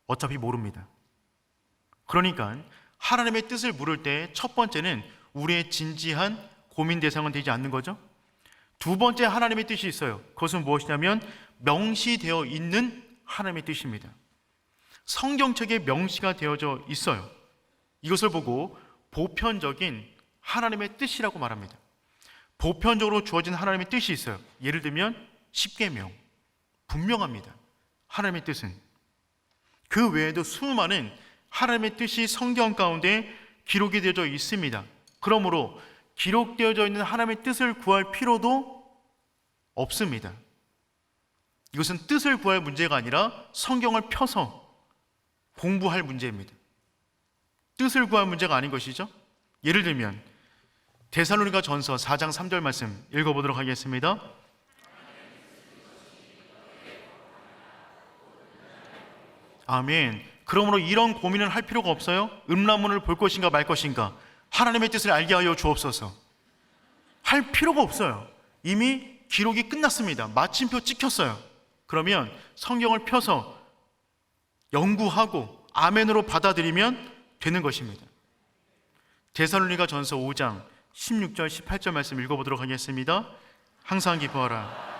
어차피 모릅니다. 그러니까 하나님의 뜻을 물을 때 첫 번째는 우리의 진지한 고민 대상은 되지 않는 거죠. 두 번째 하나님의 뜻이 있어요. 그것은 무엇이냐면 명시되어 있는 하나님의 뜻입니다. 성경책에 명시가 되어져 있어요. 이것을 보고 보편적인 하나님의 뜻이라고 말합니다. 보편적으로 주어진 하나님의 뜻이 있어요. 예를 들면 십계명, 분명합니다. 하나님의 뜻은. 그 외에도 수많은 하나님의 뜻이 성경 가운데 기록이 되어져 있습니다. 그러므로 기록되어져 있는 하나님의 뜻을 구할 필요도 없습니다. 이것은 뜻을 구할 문제가 아니라 성경을 펴서 공부할 문제입니다. 뜻을 구할 문제가 아닌 것이죠. 예를 들면 데살로니가 전서 4장 3절 말씀 읽어보도록 하겠습니다. 아멘. 그러므로 이런 고민을 할 필요가 없어요. 음란문을 볼 것인가 말 것인가, 하나님의 뜻을 알게 하여 주옵소서. 할 필요가 없어요. 이미 기록이 끝났습니다. 마침표 찍혔어요. 그러면 성경을 펴서 연구하고 아멘으로 받아들이면 되는 것입니다. 데살로니가 전서 5장 16절 18절 말씀 읽어보도록 하겠습니다. 항상 기뻐하라.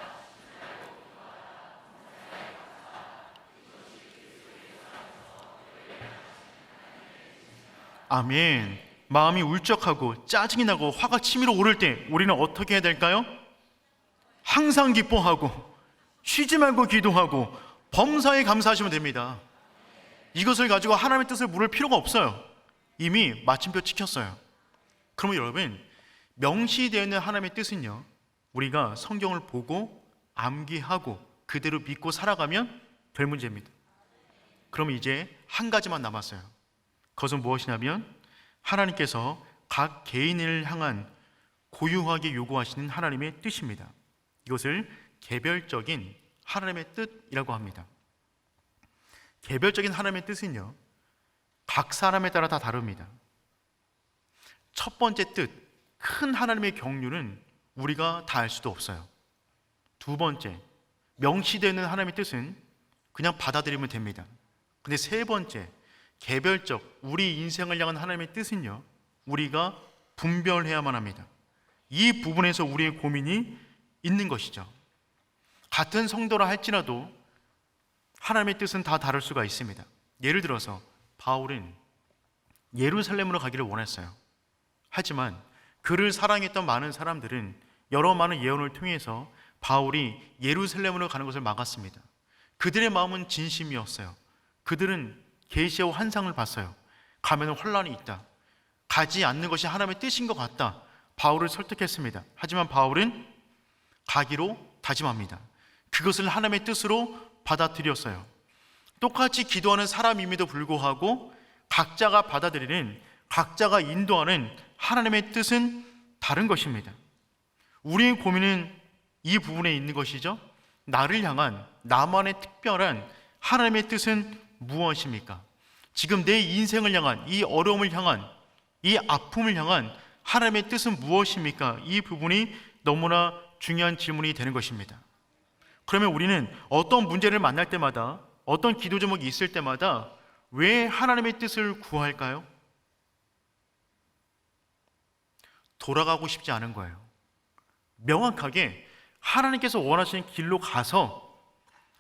아멘. 마음이 울적하고 짜증이 나고 화가 치밀어 오를 때 우리는 어떻게 해야 될까요? 항상 기뻐하고 쉬지 말고 기도하고 범사에 감사하시면 됩니다. 이것을 가지고 하나님의 뜻을 물을 필요가 없어요. 이미 마침표 찍혔어요. 그러면 여러분, 명시되어 있는 하나님의 뜻은요, 우리가 성경을 보고 암기하고 그대로 믿고 살아가면 될 문제입니다. 그러면 이제 한 가지만 남았어요. 그것은 무엇이냐면 하나님께서 각 개인을 향한 고유하게 요구하시는 하나님의 뜻입니다. 이것을 개별적인 하나님의 뜻이라고 합니다. 개별적인 하나님의 뜻은요, 각 사람에 따라 다 다릅니다. 첫 번째 뜻, 큰 하나님의 경륜은 우리가 다 알 수도 없어요. 두 번째, 명시되는 하나님의 뜻은 그냥 받아들이면 됩니다. 근데 세 번째, 개별적 우리 인생을 향한 하나님의 뜻은요, 우리가 분별해야만 합니다. 이 부분에서 우리의 고민이 있는 것이죠. 같은 성도라 할지라도 하나님의 뜻은 다 다를 수가 있습니다. 예를 들어서 바울은 예루살렘으로 가기를 원했어요. 하지만 그를 사랑했던 많은 사람들은 여러 많은 예언을 통해서 바울이 예루살렘으로 가는 것을 막았습니다. 그들의 마음은 진심이었어요. 그들은 계시와 환상을 봤어요. 가면 혼란이 있다. 가지 않는 것이 하나님의 뜻인 것 같다. 바울을 설득했습니다. 하지만 바울은 가기로 다짐합니다. 그것을 하나님의 뜻으로 받아들였어요. 똑같이 기도하는 사람임에도 불구하고 각자가 받아들이는, 각자가 인도하는 하나님의 뜻은 다른 것입니다. 우리의 고민은 이 부분에 있는 것이죠. 나를 향한 나만의 특별한 하나님의 뜻은 무엇입니까? 지금 내 인생을 향한, 이 어려움을 향한, 이 아픔을 향한 하나님의 뜻은 무엇입니까? 이 부분이 너무나 중요한 질문이 되는 것입니다. 그러면 우리는 어떤 문제를 만날 때마다, 어떤 기도 제목이 있을 때마다 왜 하나님의 뜻을 구할까요? 돌아가고 싶지 않은 거예요. 명확하게 하나님께서 원하시는 길로 가서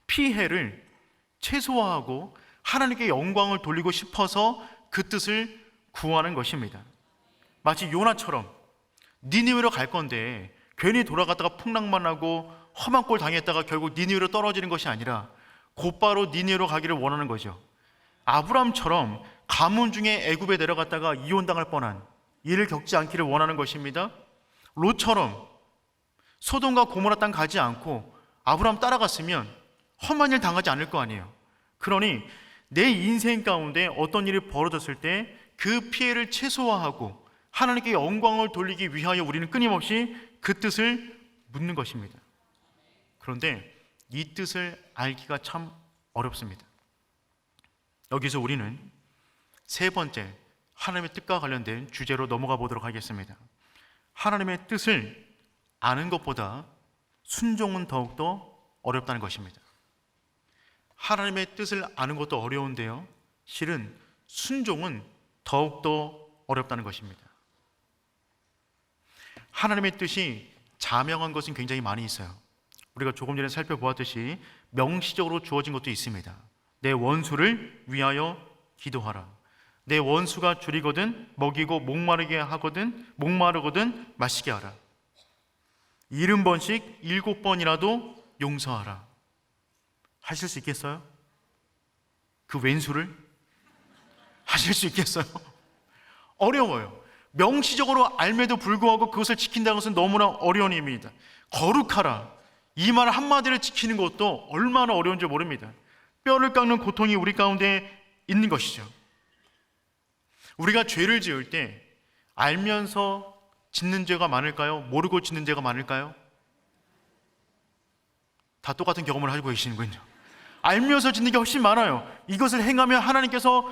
피해를 최소화하고 하나님께 영광을 돌리고 싶어서 그 뜻을 구하는 것입니다. 마치 요나처럼 니느웨로 갈 건데 괜히 돌아갔다가 풍랑만 나고 험한 꼴 당했다가 결국 니느웨로 떨어지는 것이 아니라 곧바로 니느웨로 가기를 원하는 거죠. 아브람처럼 가문 중에 애굽에 내려갔다가 이혼당할 뻔한 일을 겪지 않기를 원하는 것입니다. 롯처럼 소돔과 고모라 땅 가지 않고 아브람 따라갔으면 험한 일 당하지 않을 거 아니에요. 그러니 내 인생 가운데 어떤 일이 벌어졌을 때 그 피해를 최소화하고 하나님께 영광을 돌리기 위하여 우리는 끊임없이 그 뜻을 묻는 것입니다. 그런데 이 뜻을 알기가 참 어렵습니다. 여기서 우리는 세 번째 하나님의 뜻과 관련된 주제로 넘어가 보도록 하겠습니다. 하나님의 뜻을 아는 것보다 순종은 더욱더 어렵다는 것입니다. 하나님의 뜻을 아는 것도 어려운데요, 실은 순종은 더욱더 어렵다는 것입니다. 하나님의 뜻이 자명한 것은 굉장히 많이 있어요. 우리가 조금 전에 살펴보았듯이 명시적으로 주어진 것도 있습니다. 내 원수를 위하여 기도하라. 내 원수가 줄이거든 먹이고 목마르거든 마시게 하라. 70번씩 7번이라도 용서하라. 하실 수 있겠어요? 그 왼수를 하실 수 있겠어요? 어려워요. 명시적으로 알매도 불구하고 그것을 지킨다는 것은 너무나 어려운 일입니다. 거룩하라, 이 말 한마디를 지키는 것도 얼마나 어려운지 모릅니다. 뼈를 깎는 고통이 우리 가운데 있는 것이죠. 우리가 죄를 지을 때 알면서 짓는 죄가 많을까요? 모르고 짓는 죄가 많을까요? 다 똑같은 경험을 하고 계시는군요. 알면서 짓는 게 훨씬 많아요. 이것을 행하면 하나님께서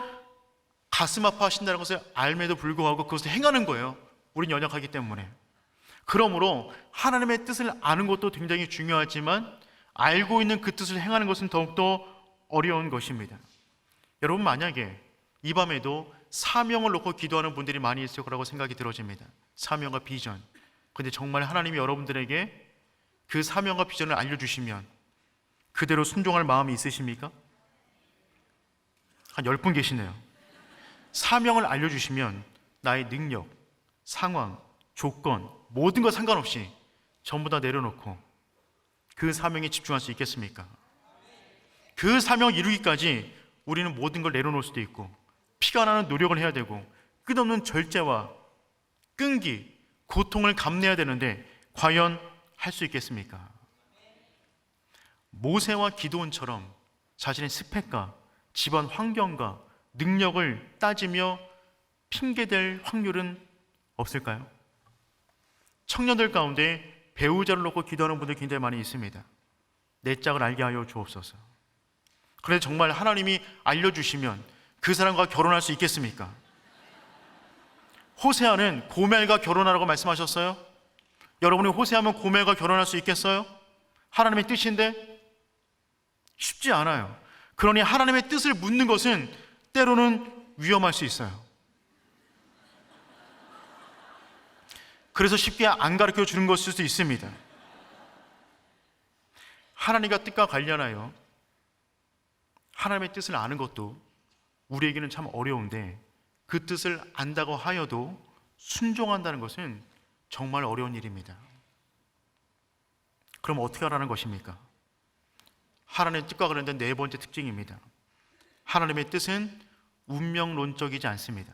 가슴 아파하신다는 것을 알매도 불구하고 그것을 행하는 거예요. 우린 연약하기 때문에. 그러므로 하나님의 뜻을 아는 것도 굉장히 중요하지만 알고 있는 그 뜻을 행하는 것은 더욱더 어려운 것입니다. 여러분, 만약에 이 밤에도 사명을 놓고 기도하는 분들이 많이 있을 거라고 생각이 들어집니다. 사명과 비전. 근데 정말 하나님이 여러분들에게 그 사명과 비전을 알려주시면 그대로 순종할 마음이 있으십니까? 한 10분 계시네요. 사명을 알려주시면 나의 능력, 상황, 조건, 모든 것 상관없이 전부 다 내려놓고 그 사명에 집중할 수 있겠습니까? 그 사명 이루기까지 우리는 모든 걸 내려놓을 수도 있고 피가 나는 노력을 해야 되고 끝없는 절제와 끈기, 고통을 감내해야 되는데 과연 할 수 있겠습니까? 모세와 기드온처럼 자신의 스펙과 집안 환경과 능력을 따지며 핑계댈 확률은 없을까요? 청년들 가운데 배우자를 놓고 기도하는 분들 굉장히 많이 있습니다. 내 짝을 알게 하여 주옵소서. 그런데 정말 하나님이 알려주시면 그 사람과 결혼할 수 있겠습니까? 호세아는 고멜과 결혼하라고 말씀하셨어요? 여러분이 호세아면 고멜과 결혼할 수 있겠어요? 하나님의 뜻인데 쉽지 않아요. 그러니 하나님의 뜻을 묻는 것은 때로는 위험할 수 있어요. 그래서 쉽게 안 가르쳐 주는 것일 수도 있습니다. 하나님과 뜻과 관련하여 하나님의 뜻을 아는 것도 우리에게는 참 어려운데 그 뜻을 안다고 하여도 순종한다는 것은 정말 어려운 일입니다. 그럼 어떻게 하라는 것입니까? 하나님의 뜻과 관련된 네 번째 특징입니다. 하나님의 뜻은 운명론적이지 않습니다.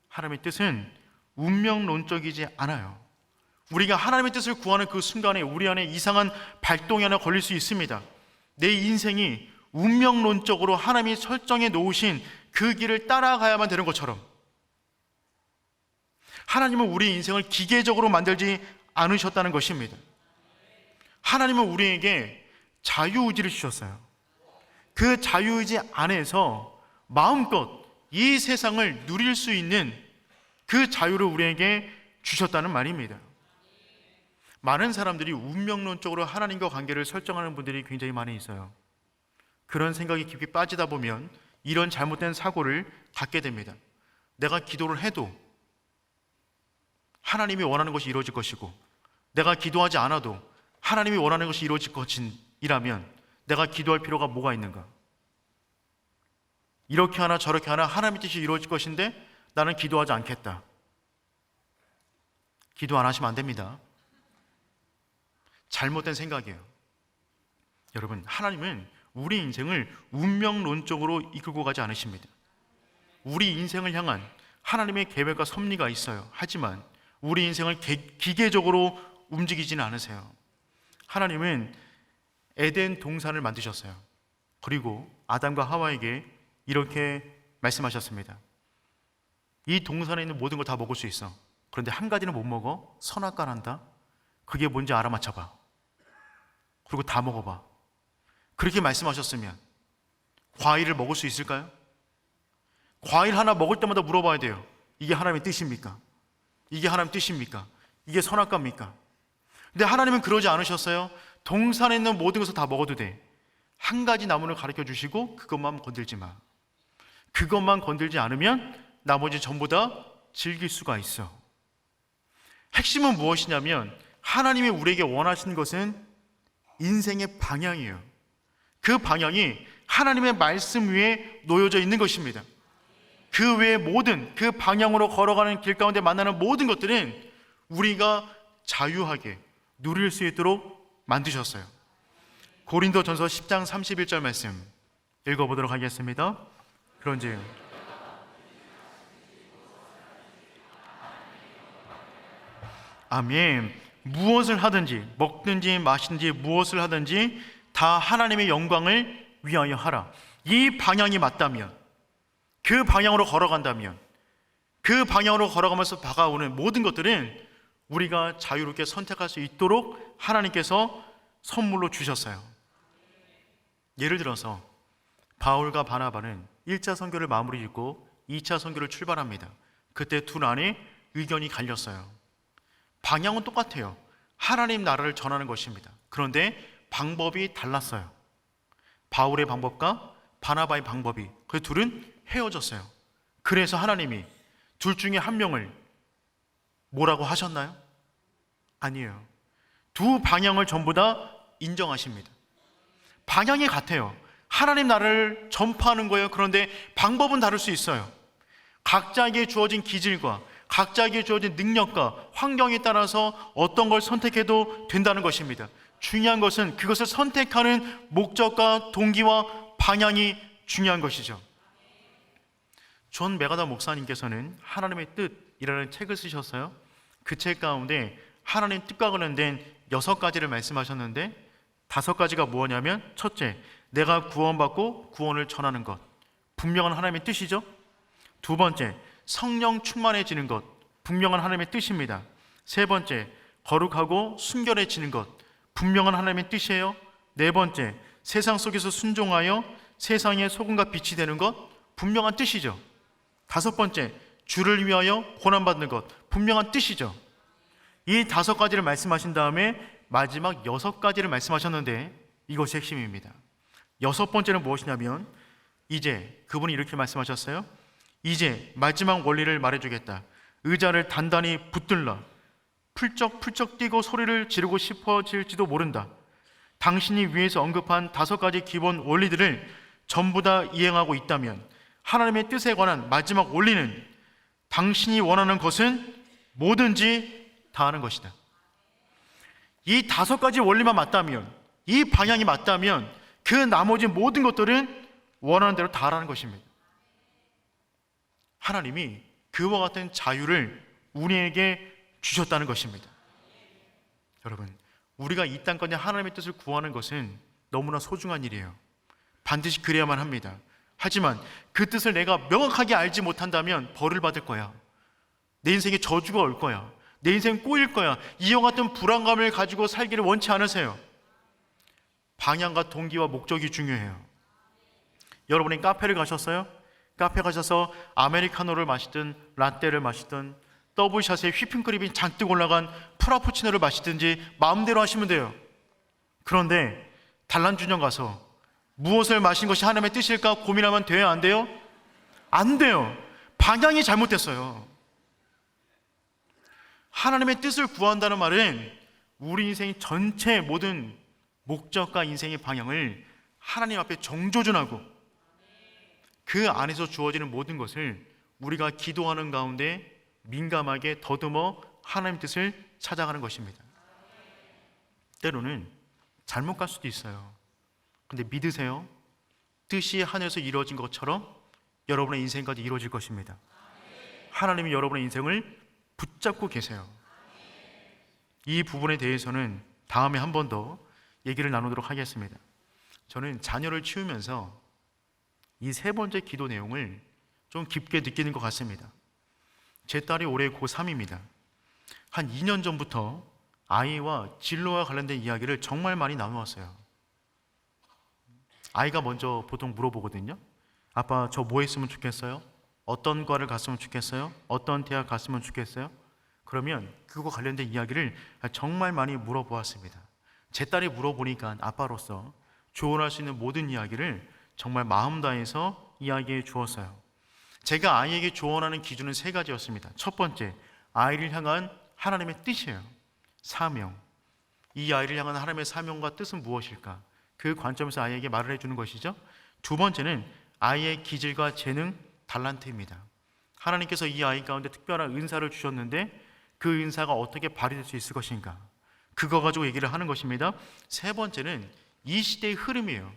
하나님의 뜻은 운명론적이지 않아요. 우리가 하나님의 뜻을 구하는 그 순간에 우리 안에 이상한 발동이 하나 걸릴 수 있습니다. 내 인생이 운명론적으로 하나님이 설정해 놓으신 그 길을 따라가야만 되는 것처럼 하나님은 우리 인생을 기계적으로 만들지 않으셨다는 것입니다. 하나님은 우리에게 자유의지를 주셨어요. 그 자유의지 안에서 마음껏 이 세상을 누릴 수 있는 그 자유를 우리에게 주셨다는 말입니다. 많은 사람들이 운명론적으로 하나님과 관계를 설정하는 분들이 굉장히 많이 있어요. 그런 생각이 깊이 빠지다 보면 이런 잘못된 사고를 갖게 됩니다. 내가 기도를 해도 하나님이 원하는 것이 이루어질 것이고 내가 기도하지 않아도 하나님이 원하는 것이 이루어질 것이라면 내가 기도할 필요가 뭐가 있는가? 이렇게 하나 저렇게 하나 하나님의 뜻이 이루어질 것인데 나는 기도하지 않겠다. 기도 안 하시면 안 됩니다. 잘못된 생각이에요. 여러분, 하나님은 우리 인생을 운명론적으로 이끌고 가지 않으십니다. 우리 인생을 향한 하나님의 계획과 섭리가 있어요. 하지만 우리 인생을 기계적으로 움직이지는 않으세요. 하나님은 에덴 동산을 만드셨어요. 그리고 아담과 하와에게 이렇게 말씀하셨습니다. 이 동산에 있는 모든 걸 다 먹을 수 있어. 그런데 한 가지는 못 먹어. 선악과란다. 그게 뭔지 알아맞혀봐. 그리고 다 먹어봐. 그렇게 말씀하셨으면 과일을 먹을 수 있을까요? 과일 하나 먹을 때마다 물어봐야 돼요. 이게 하나님의 뜻입니까? 이게 하나님의 뜻입니까? 이게 선악과입니까? 근데 하나님은 그러지 않으셨어요. 동산에 있는 모든 것을 다 먹어도 돼. 한 가지 나무를 가르쳐 주시고 그것만 건들지 마. 그것만 건들지 않으면 나머지 전부 다 즐길 수가 있어. 핵심은 무엇이냐면 하나님이 우리에게 원하시는 것은 인생의 방향이에요. 그 방향이 하나님의 말씀 위에 놓여져 있는 것입니다. 그 외의 모든 그 방향으로 걸어가는 길 가운데 만나는 모든 것들은 우리가 자유하게 누릴 수 있도록 만드셨어요. 고린도전서 10장 31절 말씀 읽어보도록 하겠습니다. 그런즉 아멘. 무엇을 하든지 먹든지 마시든지 무엇을 하든지 다 하나님의 영광을 위하여 하라. 이 방향이 맞다면, 그 방향으로 걸어간다면, 그 방향으로 걸어가면서 다가오는 모든 것들은 우리가 자유롭게 선택할 수 있도록 하나님께서 선물로 주셨어요. 예를 들어서 바울과 바나바는 1차 선교를 마무리 짓고 2차 선교를 출발합니다. 그때 둘 안에 의견이 갈렸어요. 방향은 똑같아요. 하나님 나라를 전하는 것입니다. 그런데 방법이 달랐어요. 바울의 방법과 바나바의 방법이. 그 둘은 헤어졌어요. 그래서 하나님이 둘 중에 한 명을 뭐라고 하셨나요? 아니에요. 두 방향을 전부 다 인정하십니다. 방향이 같아요. 하나님 나라를 전파하는 거예요. 그런데 방법은 다를 수 있어요. 각자에게 주어진 기질과 각자에게 주어진 능력과 환경에 따라서 어떤 걸 선택해도 된다는 것입니다. 중요한 것은 그것을 선택하는 목적과 동기와 방향이 중요한 것이죠. 존 메가더 목사님께서는 하나님의 뜻이라는 책을 쓰셨어요. 그 책 가운데 하나님 뜻과 관련된 6가지를 말씀하셨는데 5가지가 뭐냐면, 첫째, 내가 구원받고 구원을 전하는 것, 분명한 하나님의 뜻이죠. 두 번째, 성령 충만해지는 것, 분명한 하나님의 뜻입니다. 세 번째, 거룩하고 순결해지는 것, 분명한 하나님의 뜻이에요. 네 번째, 세상 속에서 순종하여 세상의 소금과 빛이 되는 것, 분명한 뜻이죠. 5번째, 주를 위하여 고난받는 것, 분명한 뜻이죠. 이 5가지를 말씀하신 다음에 마지막 6가지를 말씀하셨는데 이것이 핵심입니다. 6번째는 무엇이냐면, 이제 그분이 이렇게 말씀하셨어요. 이제 마지막 원리를 말해주겠다. 의자를 단단히 붙들라. 풀쩍풀쩍 뛰고 소리를 지르고 싶어질지도 모른다. 당신이 위에서 언급한 5가지 기본 원리들을 전부 다 이행하고 있다면 하나님의 뜻에 관한 마지막 원리는 당신이 원하는 것은 뭐든지 다 하는 것이다. 이 5가지 원리만 맞다면, 이 방향이 맞다면 그 나머지 모든 것들은 원하는 대로 다 하라는 것입니다. 하나님이 그와 같은 자유를 우리에게 주셨다는 것입니다. 여러분, 우리가 이 땅까지 하나님의 뜻을 구하는 것은 너무나 소중한 일이에요. 반드시 그래야만 합니다. 하지만 그 뜻을 내가 명확하게 알지 못한다면 벌을 받을 거야. 내 인생에 저주가 올 거야. 내 인생 꼬일 거야. 이와 같은 불안감을 가지고 살기를 원치 않으세요. 방향과 동기와 목적이 중요해요. 여러분이 카페를 가셨어요? 카페 가셔서 아메리카노를 마시든 라떼를 마시든 더블샷에 휘핑크림이 잔뜩 올라간 프라푸치노를 마시든지 마음대로 하시면 돼요. 그런데 단란주점 가서 무엇을 마신 것이 하나님의 뜻일까 고민하면 돼요? 안 돼요? 안 돼요. 방향이 잘못됐어요. 하나님의 뜻을 구한다는 말은 우리 인생 전체 모든 목적과 인생의 방향을 하나님 앞에 정조준하고 그 안에서 주어지는 모든 것을 우리가 기도하는 가운데 민감하게 더듬어 하나님의 뜻을 찾아가는 것입니다. 때로는 잘못 갈 수도 있어요. 근데 믿으세요. 뜻이 하늘에서 이루어진 것처럼 여러분의 인생까지 이루어질 것입니다. 하나님이 여러분의 인생을 붙잡고 계세요. 이 부분에 대해서는 다음에 한 번 더 얘기를 나누도록 하겠습니다. 저는 자녀를 키우면서 이 3번째 기도 내용을 좀 깊게 느끼는 것 같습니다. 제 딸이 올해 고3입니다. 한 2년 전부터 아이와 진로와 관련된 이야기를 정말 많이 나누었어요. 아이가 먼저 보통 물어보거든요. 아빠, 저 뭐 했으면 좋겠어요? 어떤 과를 갔으면 좋겠어요? 어떤 대학 갔으면 좋겠어요? 그러면 그거 관련된 이야기를 정말 많이 물어보았습니다. 제 딸이 물어보니까 아빠로서 조언할 수 있는 모든 이야기를 정말 마음 다해서 이야기해 주었어요. 제가 아이에게 조언하는 기준은 3가지였습니다. 첫 번째, 아이를 향한 하나님의 뜻이에요. 사명. 이 아이를 향한 하나님의 사명과 뜻은 무엇일까? 그 관점에서 아이에게 말을 해주는 것이죠. 두 번째는 아이의 기질과 재능, 달란트입니다. 하나님께서 이 아이 가운데 특별한 은사를 주셨는데 그 은사가 어떻게 발휘될 수 있을 것인가? 그거 가지고 얘기를 하는 것입니다. 3번째는 이 시대의 흐름이에요.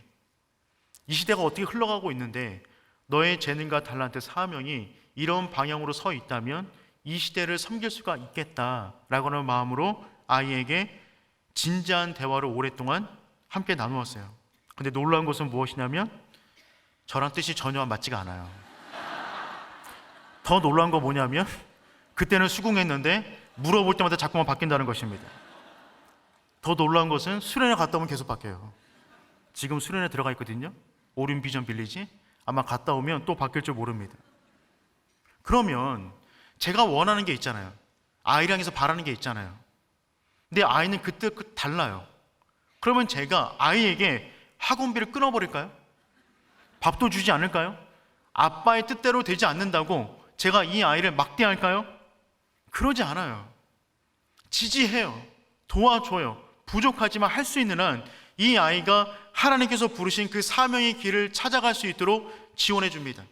이 시대가 어떻게 흘러가고 있는데 너의 재능과 달란트, 사명이 이런 방향으로 서 있다면 이 시대를 섬길 수가 있겠다라고 하는 마음으로 아이에게 진지한 대화를 오랫동안 함께 나누었어요. 근데 놀라운 것은 무엇이냐면 저랑 뜻이 전혀 맞지가 않아요. 더 놀라운 거 뭐냐면 그때는 수긍했는데 물어볼 때마다 자꾸만 바뀐다는 것입니다. 더 놀라운 것은 수련회 갔다 오면 계속 바뀌어요. 지금 수련회 들어가 있거든요. 오륜 비전 빌리지. 아마 갔다 오면 또 바뀔 줄 모릅니다. 그러면 제가 원하는 게 있잖아요. 아이를 향해서 바라는 게 있잖아요. 근데 아이는 그때 달라요. 그러면 제가 아이에게 학원비를 끊어버릴까요? 밥도 주지 않을까요? 아빠의 뜻대로 되지 않는다고 제가 이 아이를 막대할까요? 그러지 않아요. 지지해요. 도와줘요. 부족하지만 할 수 있는 한 이 아이가 하나님께서 부르신 그 사명의 길을 찾아갈 수 있도록 지원해 줍니다.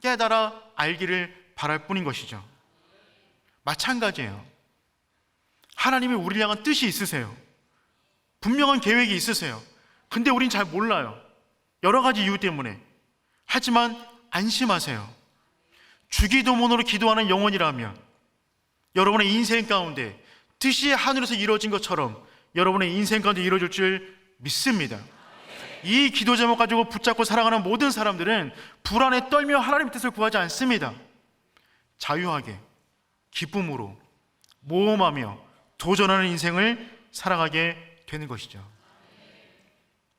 깨달아 알기를 바랄 뿐인 것이죠. 마찬가지예요. 하나님이 우리를 향한 뜻이 있으세요. 분명한 계획이 있으세요. 근데 우린 잘 몰라요. 여러 가지 이유 때문에. 하지만 안심하세요. 주기도문으로 기도하는 영혼이라면 여러분의 인생 가운데 뜻이 하늘에서 이루어진 것처럼 여러분의 인생 가운데 이루어질 줄 믿습니다. 이 기도 제목 가지고 붙잡고 살아가는 모든 사람들은 불안에 떨며 하나님의 뜻을 구하지 않습니다. 자유하게, 기쁨으로, 모험하며 도전하는 인생을 살아가게 되는 것이죠.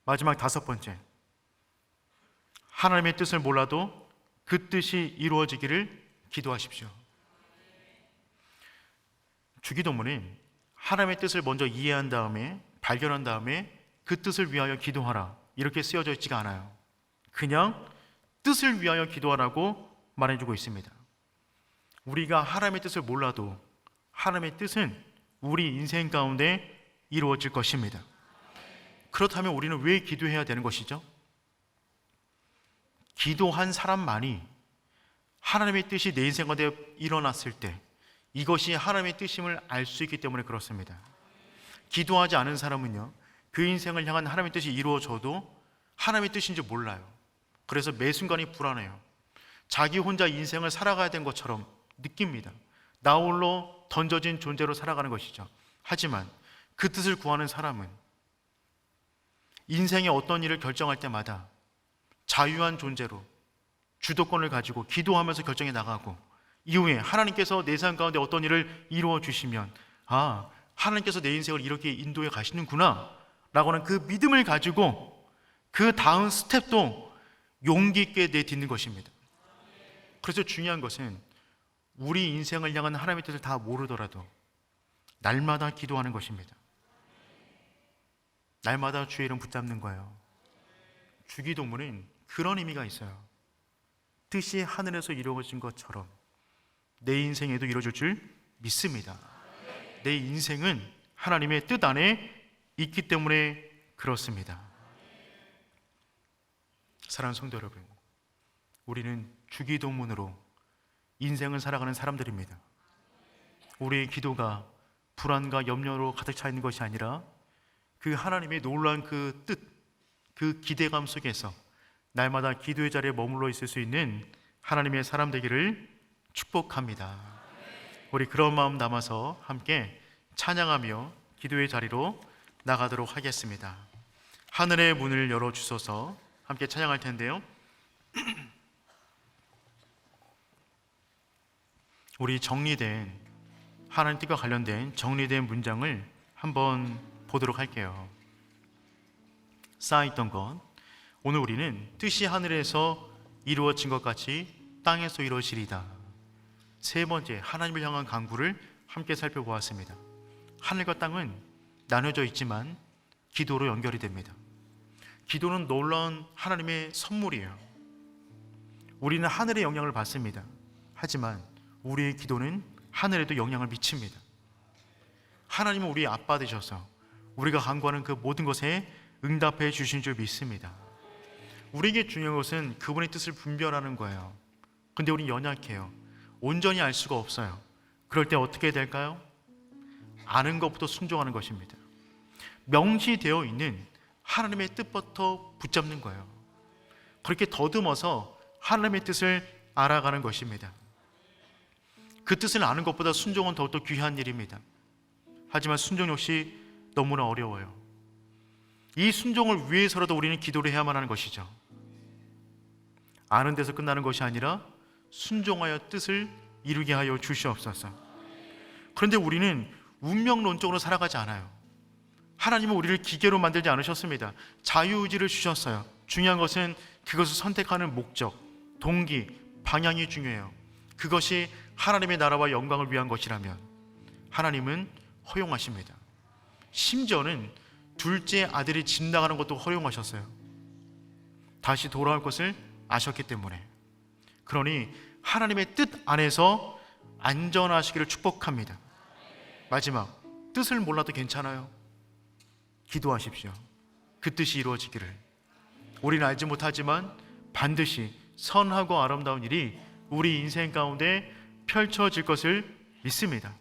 마지막 5번째, 하나님의 뜻을 몰라도 그 뜻이 이루어지기를 기도하십시오. 주기도문은 하나님의 뜻을 먼저 이해한 다음에, 발견한 다음에 그 뜻을 위하여 기도하라 이렇게 쓰여져 있지가 않아요. 그냥 뜻을 위하여 기도하라고 말해주고 있습니다. 우리가 하나님의 뜻을 몰라도 하나님의 뜻은 우리 인생 가운데 이루어질 것입니다. 그렇다면 우리는 왜 기도해야 되는 것이죠? 기도한 사람만이 하나님의 뜻이 내 인생 가운데 일어났을 때 이것이 하나님의 뜻임을 알 수 있기 때문에 그렇습니다. 기도하지 않은 사람은요, 그 인생을 향한 하나님의 뜻이 이루어져도 하나님의 뜻인지 몰라요. 그래서 매 순간이 불안해요. 자기 혼자 인생을 살아가야 된 것처럼 느낍니다. 나 홀로 던져진 존재로 살아가는 것이죠. 하지만 그 뜻을 구하는 사람은 인생의 어떤 일을 결정할 때마다 자유한 존재로 주도권을 가지고 기도하면서 결정해 나가고, 이후에 하나님께서 내 삶 가운데 어떤 일을 이루어 주시면 하나님께서 내 인생을 이렇게 인도해 가시는구나 라고는 그 믿음을 가지고 그 다음 스텝도 용기 있게 내딛는 것입니다. 그래서 중요한 것은 우리 인생을 향한 하나님의 뜻을 다 모르더라도 날마다 기도하는 것입니다. 날마다 주의 이름 붙잡는 거예요. 주기도문은 그런 의미가 있어요. 뜻이 하늘에서 이루어진 것처럼 내 인생에도 이루어질 줄 믿습니다. 내 인생은 하나님의 뜻 안에 있기 때문에 그렇습니다. 사랑하는 성도 여러분, 우리는 주기도문으로 인생을 살아가는 사람들입니다. 우리의 기도가 불안과 염려로 가득 차 있는 것이 아니라 그 하나님의 놀라운 그 뜻, 그 기대감 속에서 날마다 기도의 자리에 머물러 있을 수 있는 하나님의 사람 되기를 축복합니다. 우리 그런 마음 담아서 함께 찬양하며 기도의 자리로 나가도록 하겠습니다. 하늘의 문을 열어주소서 함께 찬양할 텐데요. 우리 정리된 하나님 뜻과 관련된 정리된 문장을 한번 보도록 할게요. 쌓여있던 것, 오늘 우리는 뜻이 하늘에서 이루어진 것 같이 땅에서 이루어지리다. 세 번째, 하나님을 향한 간구를 함께 살펴보았습니다. 하늘과 땅은 나눠져 있지만 기도로 연결이 됩니다. 기도는 놀라운 하나님의 선물이에요. 우리는 하늘의 영향을 받습니다. 하지만 우리의 기도는 하늘에도 영향을 미칩니다. 하나님은 우리의 아빠 되셔서 우리가 간구하는 그 모든 것에 응답해 주신 줄 믿습니다. 우리에게 중요한 것은 그분의 뜻을 분별하는 거예요. 근데 우린 연약해요. 온전히 알 수가 없어요. 그럴 때 어떻게 해야 될까요? 아는 것부터 순종하는 것입니다. 명시되어 있는 하나님의 뜻부터 붙잡는 거예요. 그렇게 더듬어서 하나님의 뜻을 알아가는 것입니다. 그 뜻을 아는 것보다 순종은 더욱더 귀한 일입니다. 하지만 순종 역시 너무나 어려워요. 이 순종을 위해서라도 우리는 기도를 해야만 하는 것이죠. 아는 데서 끝나는 것이 아니라 순종하여 뜻을 이루게 하여 주시옵소서. 그런데 우리는 운명론적으로 살아가지 않아요. 하나님은 우리를 기계로 만들지 않으셨습니다. 자유의지를 주셨어요. 중요한 것은 그것을 선택하는 목적, 동기, 방향이 중요해요. 그것이 하나님의 나라와 영광을 위한 것이라면 하나님은 허용하십니다. 심지어는 둘째 아들이 집 나가는 것도 허용하셨어요. 다시 돌아올 것을 아셨기 때문에. 그러니 하나님의 뜻 안에서 안전하시기를 축복합니다. 마지막, 뜻을 몰라도 괜찮아요. 기도하십시오. 그 뜻이 이루어지기를. 우리는 알지 못하지만 반드시 선하고 아름다운 일이 우리 인생 가운데 펼쳐질 것을 믿습니다.